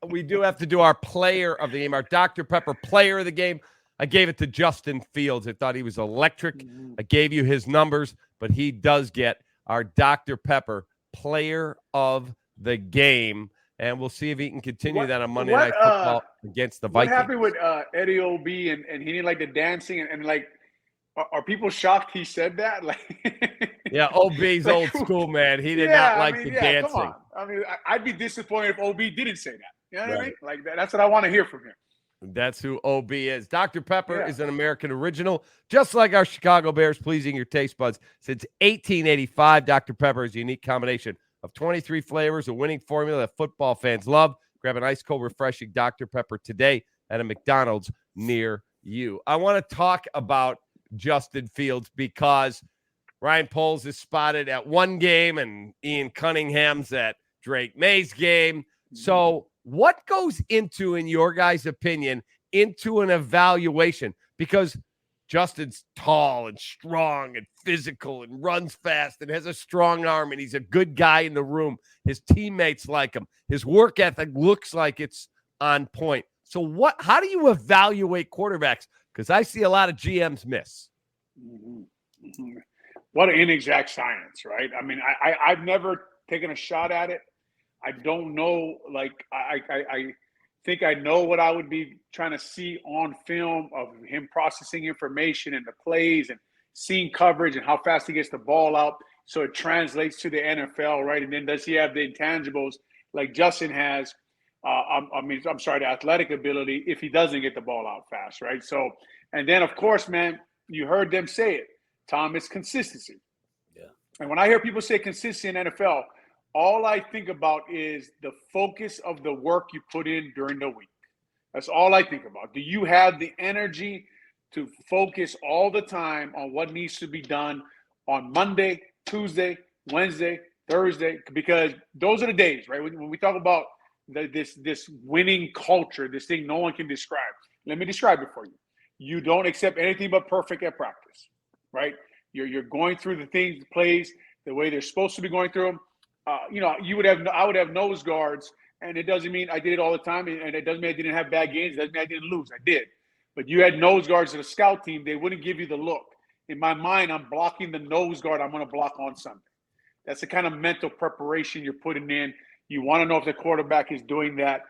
We do have to do our player of the game, our Dr. Pepper player of the game. I gave it to Justin Fields. I thought he was electric. I gave you his numbers, but he does get our Dr. Pepper player of the game. And we'll see if he can continue that on Monday Night Football against the Vikings. What happened with Eddie O.B. and he didn't like the dancing? And like, are people shocked he said that? Like, yeah, O.B.'s old school, man. He did not like the dancing. Come on. I mean, I'd be disappointed if O.B. didn't say that. You know what I mean? Like, that's what I want to hear from him. That's who OB is. Dr. Pepper is an American original, just like our Chicago Bears, pleasing your taste buds. Since 1885, Dr. Pepper is a unique combination of 23 flavors, a winning formula that football fans love. Grab an ice cold, refreshing Dr. Pepper today at a McDonald's near you. I want to talk about Justin Fields because Ryan Poles is spotted at one game and Ian Cunningham's at Drake May's game. So what goes into, in your guys' opinion, into an evaluation? Because Justin's tall and strong and physical and runs fast and has a strong arm, and he's a good guy in the room. His teammates like him. His work ethic looks like it's on point. So how do you evaluate quarterbacks? Because I see a lot of GMs miss. What an inexact science, right? I mean, I've never taken a shot at it. I don't know, like, I think I know what I would be trying to see on film of him processing information and the plays and seeing coverage and how fast he gets the ball out so it translates to the NFL, right? And then does he have the intangibles like Justin has? The athletic ability if he doesn't get the ball out fast, right? So, and then, of course, man, you heard them say it, Tom, it's consistency. Yeah. And when I hear people say consistency in NFL, all I think about is the focus of the work you put in during the week. That's all I think about. Do you have the energy to focus all the time on what needs to be done on Monday, Tuesday, Wednesday, Thursday? Because those are the days, right? When we talk about this winning culture, this thing no one can describe. Let me describe it for you. You don't accept anything but perfect at practice, right? You're going through the things, the plays, the way they're supposed to be going through them. I would have nose guards, and it doesn't mean I did it all the time, and it doesn't mean I didn't have bad games. It doesn't mean I didn't lose. I did. But you had nose guards to the scout team. They wouldn't give you the look. In my mind, I'm blocking the nose guard I'm going to block on Sunday. That's the kind of mental preparation you're putting in. You want to know if the quarterback is doing that.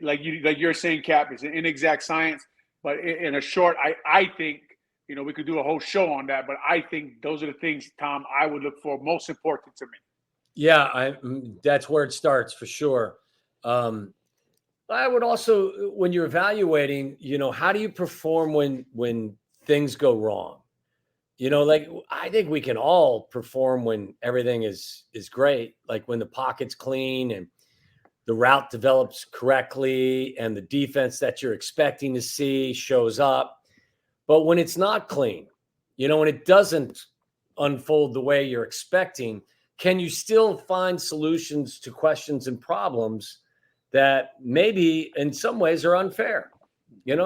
Like you're saying, Cap, it's an inexact science. But in a short, I think, we could do a whole show on that. But I think those are the things, Tom, I would look for most important to me. Yeah, that's where it starts for sure. I would also, when you're evaluating, how do you perform when things go wrong? Like I think we can all perform when everything is great, like when the pocket's clean and the route develops correctly and the defense that you're expecting to see shows up. But when it's not clean, when it doesn't unfold the way you're expecting, can you still find solutions to questions and problems that maybe in some ways are unfair? When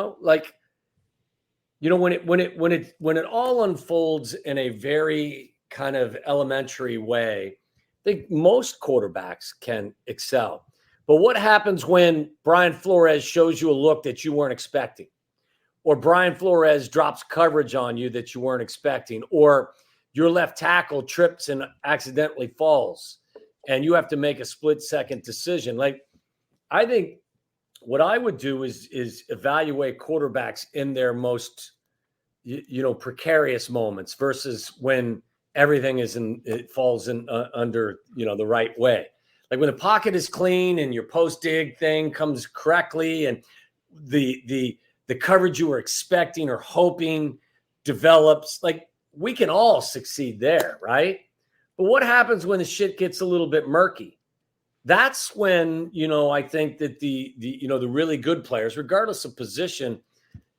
it all unfolds in a very kind of elementary way, I think most quarterbacks can excel. But what happens when Brian Flores shows you a look that you weren't expecting? Or Brian Flores drops coverage on you that you weren't expecting? Or your left tackle trips and accidentally falls, and you have to make a split-second decision? Like, I think what I would do is evaluate quarterbacks in their most, precarious moments versus when everything it falls in under, the right way. Like when the pocket is clean and your post-dig thing comes correctly and the coverage you were expecting or hoping develops, like we can all succeed there, right? But what happens when the shit gets a little bit murky? That's when, I think that the really good players, regardless of position,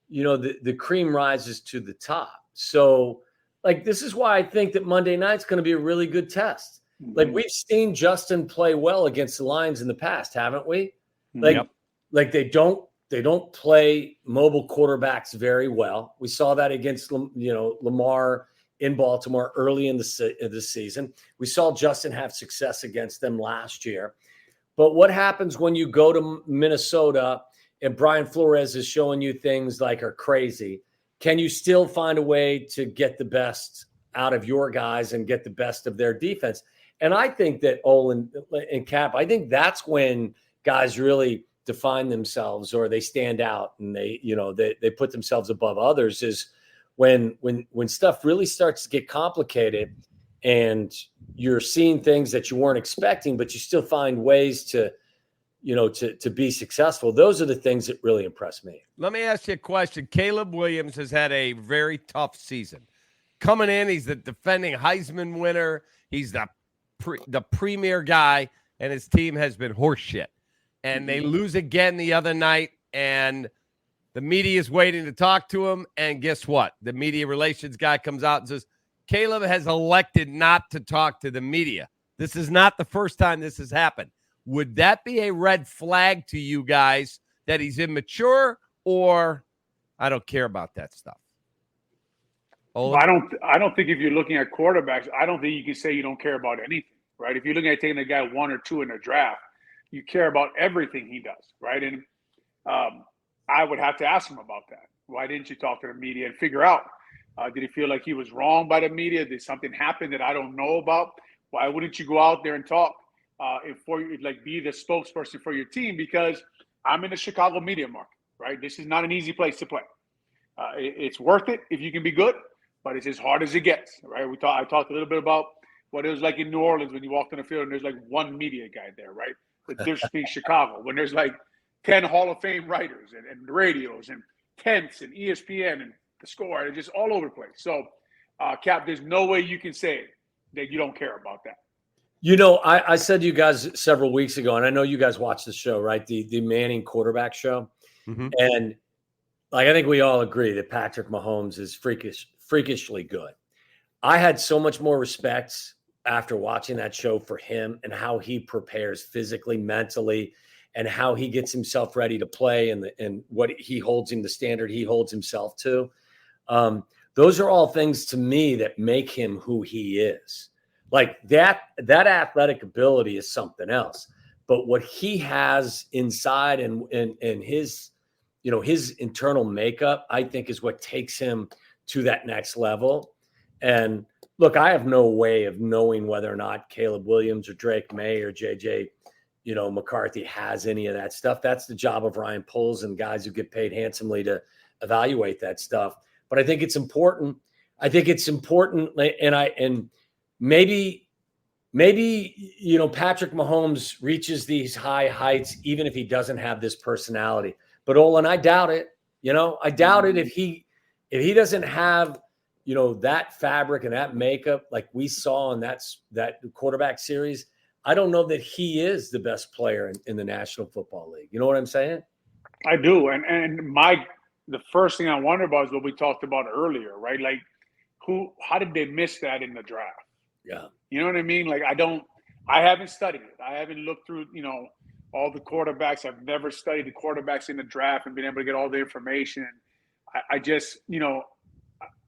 the cream rises to the top. So like, this is why I think that Monday night's going to be a really good test. Like we've seen Justin play well against the Lions in the past, haven't we? Like they don't play mobile quarterbacks very well. We saw that against, Lamar in Baltimore early in the season. We saw Justin have success against them last year. But what happens when you go to Minnesota and Brian Flores is showing you things like are crazy? Can you still find a way to get the best out of your guys and get the best of their defense? And I think that Olin and Cap, I think that's when guys really define themselves or they stand out and they put themselves above others, is when stuff really starts to get complicated and you're seeing things that you weren't expecting, but you still find ways to be successful. Those are the things that really impress me. Let me ask you a question. Caleb Williams has had a very tough season. Coming in, he's the defending Heisman winner. He's the premier guy, and his team has been horseshit. And they lose again the other night, and the media is waiting to talk to him. And guess what? The media relations guy comes out and says, Caleb has elected not to talk to the media. This is not the first time this has happened. Would that be a red flag to you guys that he's immature, or I don't care about that stuff? I don't think if you're looking at quarterbacks, I don't think you can say you don't care about anything, right? If you're looking at taking a guy 1 or 2 in a draft, you care about everything he does, right? And I would have to ask him about that. Why didn't you talk to the media and figure out? Did he feel like he was wronged by the media? Did something happen that I don't know about? Why wouldn't you go out there and talk be the spokesperson for your team? Because I'm in the Chicago media market, right? This is not an easy place to play. It's worth it if you can be good, but it's as hard as it gets, right? I talked a little bit about what it was like in New Orleans when you walked on the field and there's like one media guy there, right? The difference between Chicago, when there's like 10 Hall of Fame writers and radios and tents and ESPN and the Score, and just all over the place. So, Cap, there's no way you can say that you don't care about that. I said to you guys several weeks ago, and I know you guys watch the show, right? The Manning quarterback show. Mm-hmm. And I think we all agree that Patrick Mahomes is freakishly good. I had so much more respect after watching that show for him and how he prepares physically, mentally, and how he gets himself ready to play and what he holds him, the standard he holds himself to. Those are all things to me that make him who he is. Like that athletic ability is something else. But what he has inside and his, his internal makeup, I think is what takes him to that next level. And look, I have no way of knowing whether or not Caleb Williams or Drake May or JJ, McCarthy has any of that stuff. That's the job of Ryan Poles and guys who get paid handsomely to evaluate that stuff. But I think it's important. And maybe Patrick Mahomes reaches these high heights even if he doesn't have this personality. But Olin, I doubt it. I doubt it if he doesn't have that fabric and that makeup, like we saw in that quarterback series, I don't know that he is the best player in the National Football League. You know what I'm saying? I do. And the first thing I wonder about is what we talked about earlier, right? Like how did they miss that in the draft? Yeah. You know what I mean? Like I haven't studied it. I haven't looked through, all the quarterbacks. I've never studied the quarterbacks in the draft and been able to get all the information. I just,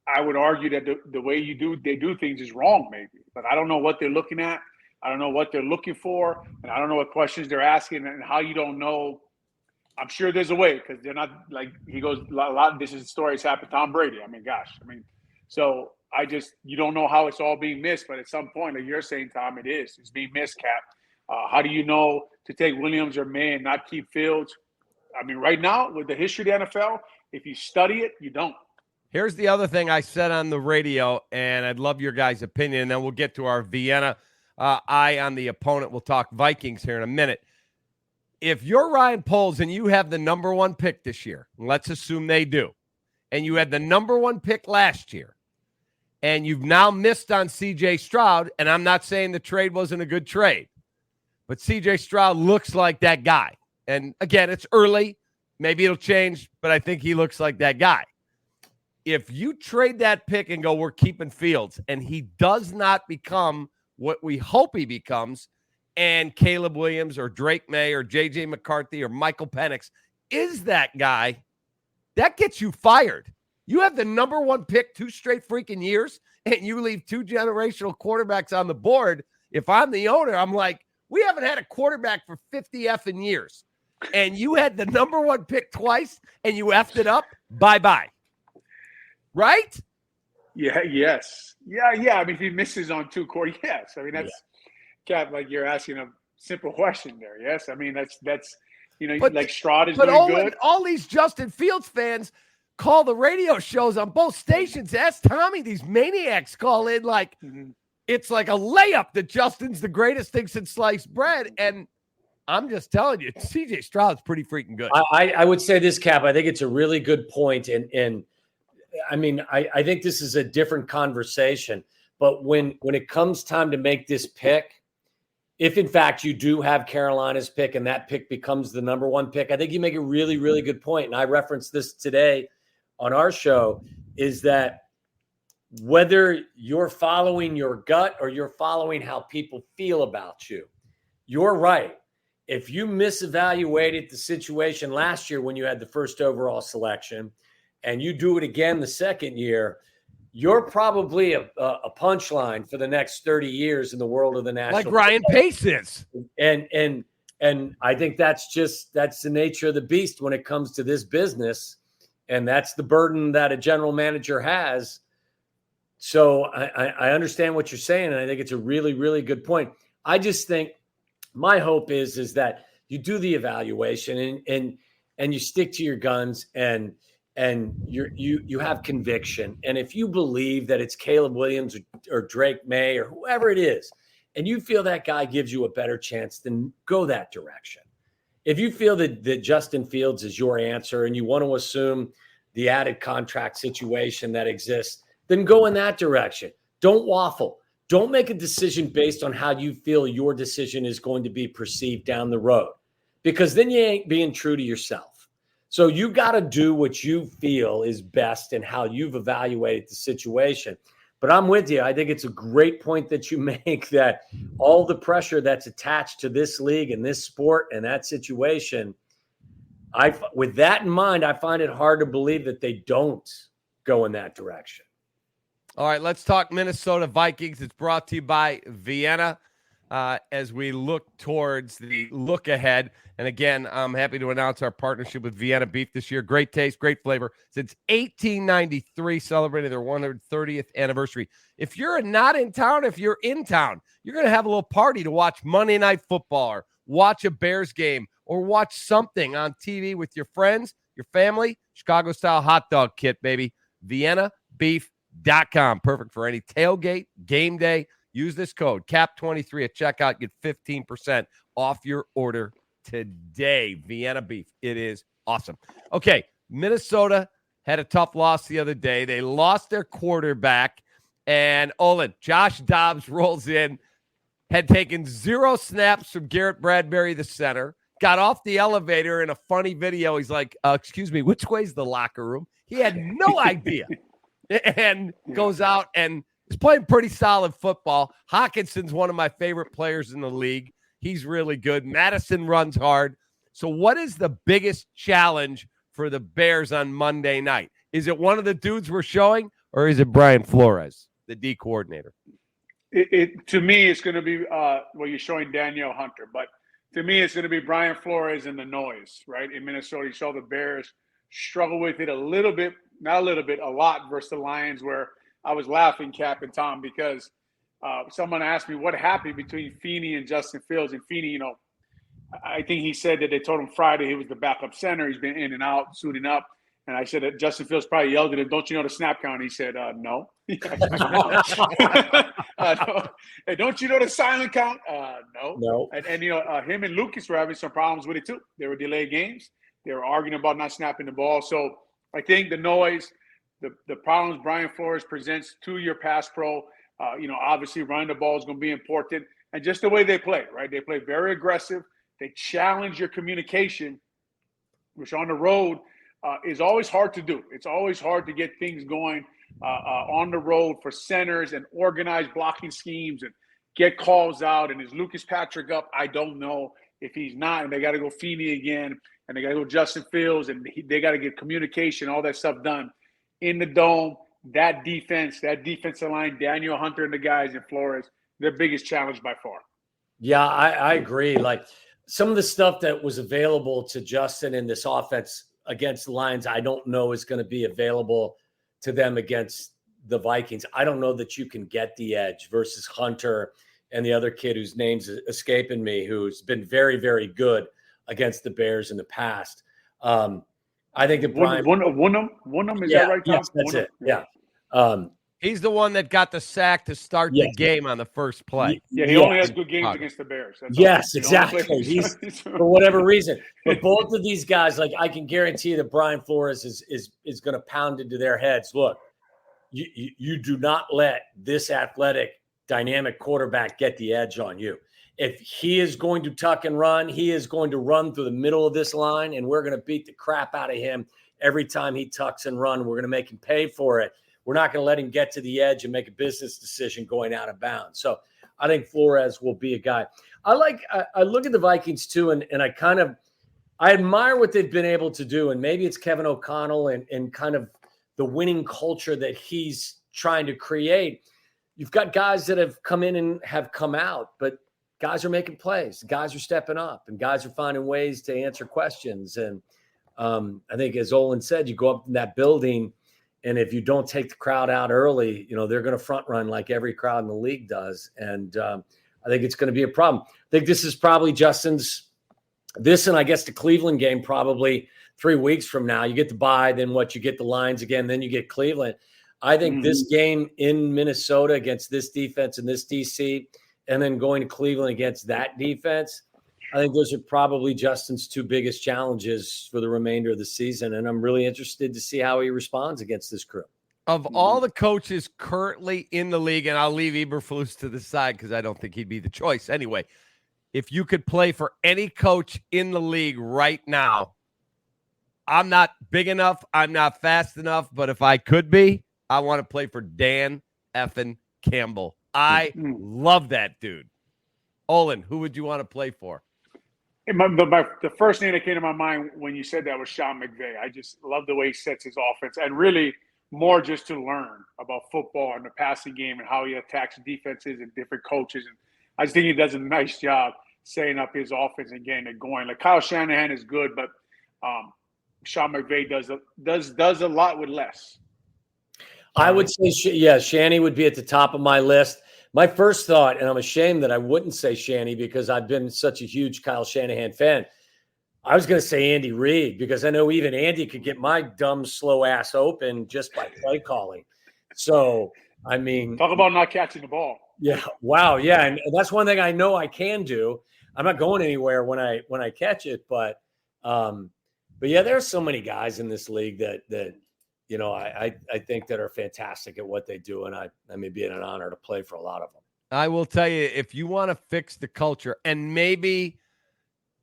I would argue that the way they do things is wrong, maybe. But I don't know what they're looking at. I don't know what they're looking for, and I don't know what questions they're asking, and how you don't know. I'm sure there's a way, because they're not like he goes a lot. This is stories happened to Tom Brady. I mean, gosh, so you don't know how it's all being missed, but at some point, like you're saying, Tom, it's being missed. Cap, how do you know to take Williams or May and not keep Fields? I mean, right now with the history of the NFL, if you study it, you don't. Here's the other thing I said on the radio, and I'd love your guys' opinion, and then we'll get to our Vienna eye on the opponent. We'll talk Vikings here in a minute. If you're Ryan Poles and you have the number 1 pick this year, let's assume they do, and you had the number 1 pick last year, and you've now missed on C.J. Stroud, and I'm not saying the trade wasn't a good trade, but C.J. Stroud looks like that guy. And, again, it's early. Maybe it'll change, but I think he looks like that guy. If you trade that pick and go, we're keeping Fields, and he does not become what we hope he becomes, and Caleb Williams or Drake May or J.J. McCarthy or Michael Penix is that guy, that gets you fired. You have the number 1 pick 2 straight freaking years, and you leave 2 generational quarterbacks on the board. If I'm the owner, I'm like, we haven't had a quarterback for 50 effing years, and you had the number 1 pick twice, and you effed it up. Bye-bye. Right? Yeah, yes. Yeah. I mean, if he misses on 2 quarters, yes. I mean, that's Cap, like you're asking a simple question there. Yes. I mean, that's like Stroud is doing good. All these Justin Fields fans call the radio shows on both stations. Ask Tommy, these maniacs call in like it's like a layup that Justin's the greatest thing since sliced bread. And I'm just telling you, CJ Stroud's pretty freaking good. I would say this, Cap. I think it's a really good point. And I mean, I think this is a different conversation. But when it comes time to make this pick, if in fact you do have Carolina's pick and that pick becomes the number 1 pick, I think you make a really, really good point. And I referenced this today on our show, is that whether you're following your gut or you're following how people feel about you, you're right. If you misevaluated the situation last year when you had the first overall selection and you do it again the second year, you're probably a punchline for the next 30 years in the world of the national. Like Ryan Pace is. And I think that's the nature of the beast when it comes to this business. And that's the burden that a general manager has. So I understand what you're saying, and I think it's a really, really good point. I just think my hope is that you do the evaluation and you stick to your guns and you have conviction. And if you believe that it's Caleb Williams or Drake May or whoever it is, and you feel that guy gives you a better chance, then go that direction. If you feel that Justin Fields is your answer and you want to assume the added contract situation that exists, then go in that direction. Don't waffle. Don't make a decision based on how you feel your decision is going to be perceived down the road, because then you ain't being true to yourself. So you got to do what you feel is best and how you've evaluated the situation. But I'm with you. I think it's a great point that you make, that all the pressure that's attached to this league and this sport and that situation, with that in mind, I find it hard to believe that they don't go in that direction. All right, let's talk Minnesota Vikings. It's brought to you by Vienna as we look towards the look ahead. And again, I'm happy to announce our partnership with Vienna Beef this year. Great taste, great flavor. Since 1893, celebrating their 130th anniversary. If you're not in town, if you're in town, you're going to have a little party to watch Monday Night Football or watch a Bears game or watch something on TV with your friends, your family. Chicago-style hot dog kit, baby. VienaBeef.com. Perfect for any tailgate, game day. Use this code CAP23 at checkout. Get 15% off your order today. Vienna Beef. It is awesome. Okay, Minnesota had a tough loss the other day. They lost their quarterback, and Olin, Josh Dobbs rolls in, had taken 0 snaps from Garrett Bradbury, the center, got off the elevator in a funny video. He's like, excuse me, which way's the locker room? He had no idea. And goes out and is playing pretty solid football. Hawkinson's one of my favorite players in the league. He's really good. Madison runs hard. So what is the biggest challenge for the Bears on Monday night? Is it one of the dudes we're showing, or is it Brian Flores, the D coordinator? To me, it's going to be you're showing Danielle Hunter, but to me, it's going to be Brian Flores and the noise, right? In Minnesota, you saw the Bears struggle with it a little bit, not a little bit, a lot versus the Lions, where I was laughing, Cap and Tom, because someone asked me what happened between Feeney and Justin Fields. And Feeney, I think he said that they told him Friday he was the backup center. He's been in and out, suiting up. And I said that Justin Fields probably yelled at him, "Don't you know the snap count?" He said, "No." Hey, don't you know the silent count? No. And him and Lucas were having some problems with it too. They were delayed games. They were arguing about not snapping the ball. So I think the noise, the problems Brian Flores presents to your pass pro, obviously running the ball is going to be important. And just the way they play, right? They play very aggressive. They challenge your communication, which on the road is always hard to do. It's always hard to get things going on the road for centers and organize blocking schemes and get calls out. And is Lucas Patrick up? I don't know. If he's not, and they got to go Feeney again, and they got to go Justin Fields, and they got to get communication, all that stuff done in the dome. That defensive line, Daniel Hunter and the guys in Flores, their biggest challenge by far. Yeah, I agree. Like some of the stuff that was available to Justin in this offense against the Lions, I don't know is going to be available to them against the Vikings. I don't know that you can get the edge versus Hunter and the other kid whose name's escaping me, who's been very, very good against the Bears in the past. I think that Brian Wunham, is that right, Tom? Yes, that's it. Yeah. He's the one that got the sack to start the game on the first play. Yeah, he only has good games against the Bears. That's exactly. He's for whatever reason. But both of these guys, like I can guarantee that Brian Flores is going to pound into their heads. Look, you do not let this athletic, dynamic quarterback get the edge on you. If he is going to tuck and run, he is going to run through the middle of this line, and we're going to beat the crap out of him every time he tucks and run. We're going to make him pay for it. We're not going to let him get to the edge and make a business decision going out of bounds. So I think Flores will be a guy. I look at the Vikings too, and I admire what they've been able to do. And maybe it's Kevin O'Connell and kind of the winning culture that he's trying to create. You've got guys that have come in and have come out, but guys are making plays. Guys are stepping up, and guys are finding ways to answer questions. And I think, as Olin said, you go up in that building, and if you don't take the crowd out early, they're going to front run like every crowd in the league does. And I think it's going to be a problem. I think this is probably Justin's – this and I guess the Cleveland game probably 3 weeks from now. You get the bye, then you get the Lions again, then you get Cleveland. I think this game in Minnesota against this defense and this DC, and then going to Cleveland against that defense, I think those are probably Justin's two biggest challenges for the remainder of the season. And I'm really interested to see how he responds against this crew. Of all the coaches currently in the league, and I'll leave Eberflus to the side because I don't think he'd be the choice anyway. If you could play for any coach in the league right now, I'm not big enough, I'm not fast enough, but if I could be, I want to play for Dan effing Campbell. I love that dude. Olin, who would you want to play for? The first name that came to my mind when you said that was Sean McVay. I just love the way he sets his offense, and really more just to learn about football and the passing game and how he attacks defenses and different coaches. And I just think he does a nice job setting up his offense and getting it going. Like Kyle Shanahan is good, but Sean McVay does a lot with less. I would say, Shanny would be at the top of my list. My first thought, and I'm ashamed that I wouldn't say Shanny because I've been such a huge Kyle Shanahan fan. I was going to say Andy Reid because I know even Andy could get my dumb, slow ass open just by play calling. So, I mean. Talk about not catching the ball. Yeah. Wow. Yeah. And that's one thing I know I can do. I'm not going anywhere when I catch it. But yeah, there are so many guys in this league that I think that are fantastic at what they do. And I may be an honor to play for a lot of them. I will tell you, if you want to fix the culture, and maybe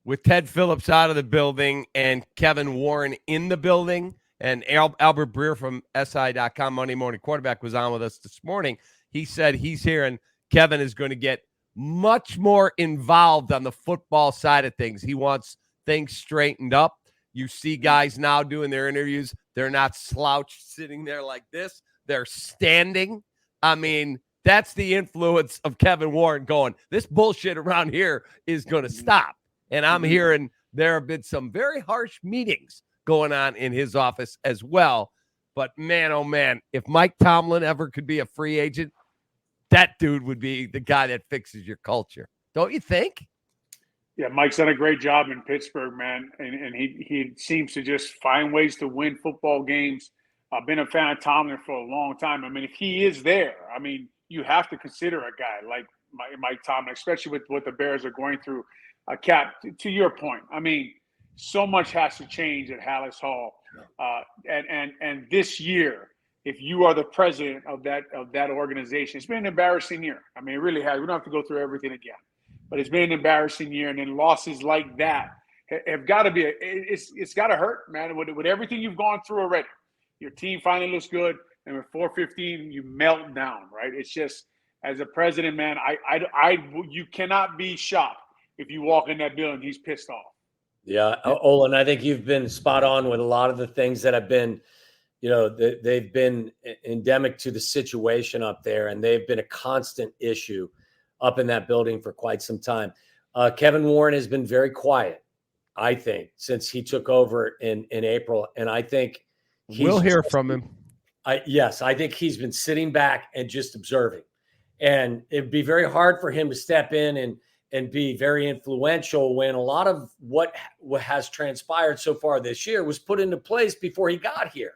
with Ted Phillips out of the building and Kevin Warren in the building, and Albert Breer from SI.com, Monday Morning Quarterback, was on with us this morning. He said he's hearing Kevin is going to get much more involved on the football side of things. He wants things straightened up. You see guys now doing their interviews. They're not slouched sitting there like this. They're standing. I mean, that's the influence of Kevin Warren going, this bullshit around here is going to stop. And I'm hearing there have been some very harsh meetings going on in his office as well. But man, oh man, if Mike Tomlin ever could be a free agent, that dude would be the guy that fixes your culture. Don't you think? Yeah, Mike's done a great job in Pittsburgh, man. And he seems to just find ways to win football games. I've been a fan of Tomlin for a long time. I mean, if he is there, I mean, you have to consider a guy like Mike Tomlin, especially with what the Bears are going through. Cap, to your point, I mean, so much has to change at Hallis Hall. And this year, if you are the president of that organization, it's been an embarrassing year. I mean, it really has. We don't have to go through everything again. But it's been an embarrassing year, and then losses like that have got to be it's got to hurt, man. With everything you've gone through already, your team finally looks good, and with 4-15, you melt down, right? It's just, as a president, man, you cannot be shocked if you walk in that building, he's pissed off. Yeah, Olin, I think you've been spot on with a lot of the things that have been, they've been endemic to the situation up there, and they've been a constant issue up in that building for quite some time. Kevin Warren has been very quiet, I think, since he took over in April. And I think we'll hear from him. Yes, I think he's been sitting back and just observing. And it'd be very hard for him to step in and be very influential when a lot of what has transpired so far this year was put into place before he got here.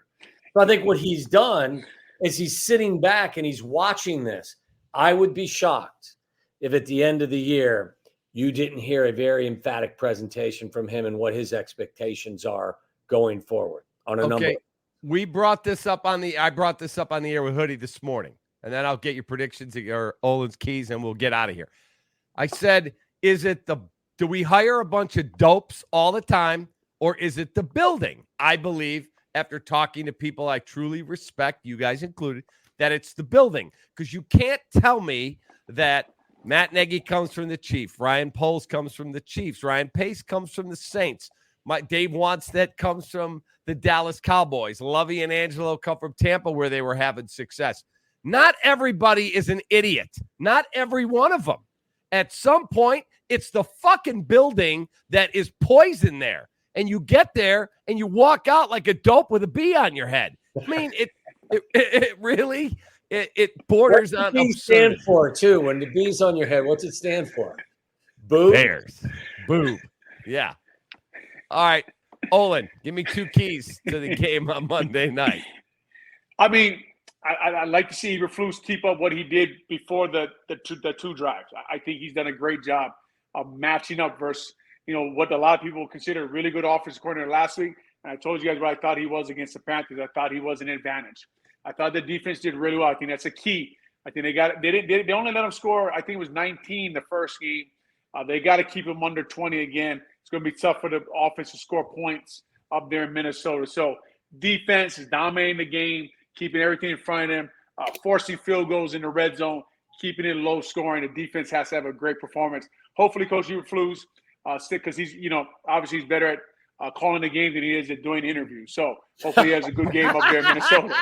So I think what he's done is he's sitting back and he's watching this. I would be shocked if at the end of the year you didn't hear a very emphatic presentation from him and what his expectations are going forward on a number. I brought this up on the air with Hoodie this morning, and then I'll get your predictions or Olin's keys and we'll get out of here. I said, do we hire a bunch of dopes all the time, or is it the building? I believe, after talking to people I truly respect, you guys included, that it's the building. Because you can't tell me that Matt Nagy comes from the Chiefs, Ryan Poles comes from the Chiefs, Ryan Pace comes from the Saints, Dave Wanstead comes from the Dallas Cowboys, Lovey and Angelo come from Tampa where they were having success. Not everybody is an idiot. Not every one of them. At some point, it's the fucking building that is poison there. And you get there and you walk out like a dope with a bee on your head. I mean, it really borders on absurdity. What's the bee stand for, too? When the bee's on your head, what's it stand for? Boob? Bears. Boob. Yeah. All right. Olin, give me 2 keys to the game on Monday night. I mean, I'd like to see Eberflus keep up what he did before the two drives. I think he's done a great job of matching up versus, what a lot of people consider a really good offensive coordinator last week. And I told you guys what I thought he was against the Panthers. I thought he was an advantage. I thought the defense did really well. I think that's a key. I think they only let him score, I think it was 19 the first game. They got to keep him under 20 again. It's going to be tough for the offense to score points up there in Minnesota. So defense is dominating the game, keeping everything in front of them, forcing field goals in the red zone, keeping it low scoring. The defense has to have a great performance. Hopefully, Coach Eberflus stick, because he's, obviously he's better at calling the game than he is at doing interviews. So hopefully he has a good game up there in Minnesota.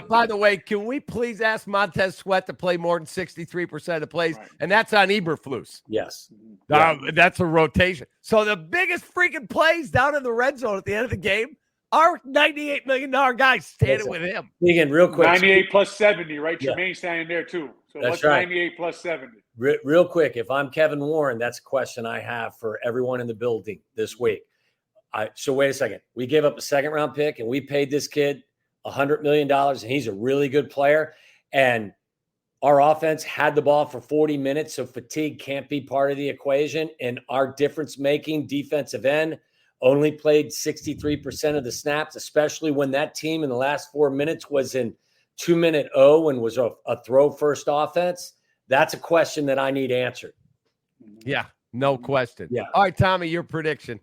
By the way, can we please ask Montez Sweat to play more than 63% of the plays? Right. And that's on Eberflus. Yes. That's a rotation. So the biggest freaking plays down in the red zone at the end of the game are $98 million guys standing with him. Again, real quick. 98 plus 70, right? Yeah. Tremaine's standing there too. So that's what's right. 98 plus 70? Real quick, if I'm Kevin Warren, that's a question I have for everyone in the building this week. So wait a second. We gave up a second-round pick, and we paid this kid $100 million, and he's a really good player. And our offense had the ball for 40 minutes, so fatigue can't be part of the equation. And our difference-making defensive end only played 63% of the snaps, especially when that team in the last 4 minutes was in 2-minute O and was a throw-first offense. That's a question that I need answered. Yeah, no question. Yeah. All right, Tommy, your prediction.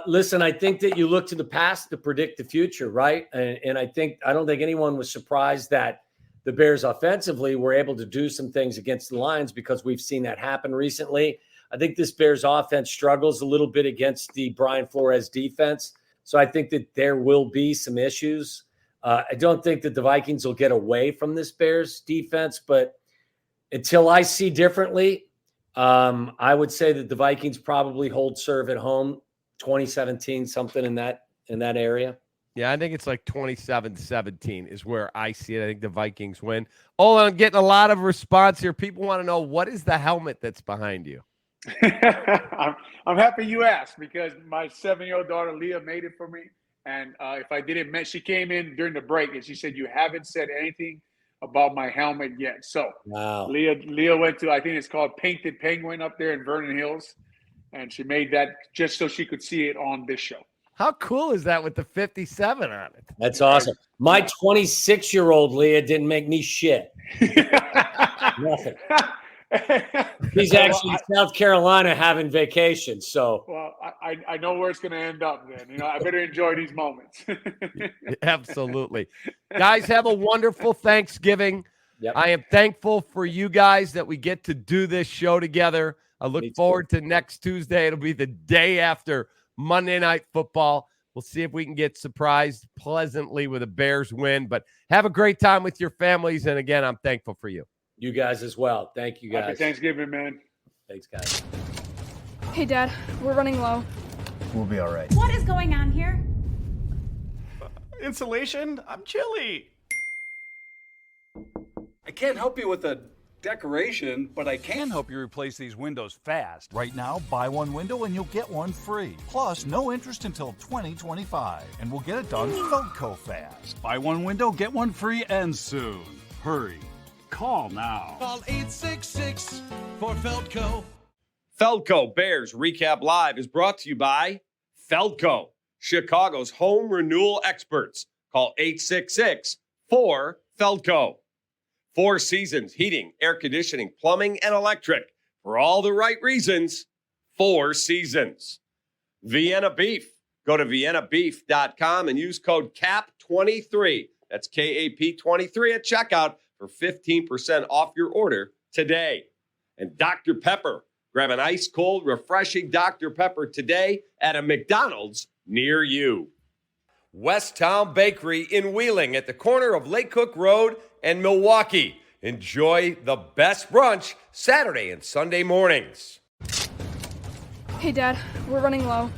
Listen, I think that you look to the past to predict the future, right? And I don't think anyone was surprised that the Bears offensively were able to do some things against the Lions because we've seen that happen recently. I think this Bears offense struggles a little bit against the Brian Flores defense. So I think that there will be some issues. I don't think that the Vikings will get away from this Bears defense, but until I see differently, I would say that the Vikings probably hold serve at home, 2017, something in that area. Yeah, I think it's like 27-17 is where I see it. I think the Vikings win. Oh, I'm getting a lot of response here. People want to know, what is the helmet that's behind you? I'm happy you asked because my 7-year-old daughter, Leah, made it for me. And if I didn't, she came in during the break and she said, "You haven't said anything about my helmet yet." So wow. Leah went to, I think it's called Painted Penguin up there in Vernon Hills. And she made that just so she could see it on this show. How cool is that with the 57 on it? That's awesome. My 26-year-old Leah didn't make me shit. Nothing. He's actually in South Carolina having vacation. So, well, I know where it's going to end up then. I better enjoy these moments. Absolutely. Guys, have a wonderful Thanksgiving. Yep. I am thankful for you guys that we get to do this show together. I look forward to next Tuesday. It'll be the day after Monday Night Football. We'll see if we can get surprised pleasantly with a Bears win. But have a great time with your families. And again, I'm thankful for you. You guys as well. Thank you, guys. Happy Thanksgiving, man. Thanks, guys. Hey, Dad, we're running low. We'll be all right. What is going on here? Insulation? I'm chilly. I can't help you with a decoration, but I can help you replace these windows fast. Right now, buy one window and you'll get one free. Plus, no interest until 2025. And we'll get it done Feldco fast. Buy one window, get one free, and soon. Hurry. Call now. Call 866 for Feldco. Feldco Bears Recap Live is brought to you by Feldco, Chicago's home renewal experts. Call 866-4FELDCO. 4 Seasons Heating, Air Conditioning, Plumbing, and Electric. For all the right reasons, 4 Seasons. Vienna Beef. Go to viennabeef.com and use code CAP23. That's KAP23 at checkout for 15% off your order today. And Dr. Pepper. Grab an ice-cold, refreshing Dr. Pepper today at a McDonald's near you. West Town Bakery in Wheeling at the corner of Lake Cook Road and Milwaukee. Enjoy the best brunch Saturday and Sunday mornings. Hey, Dad, we're running low.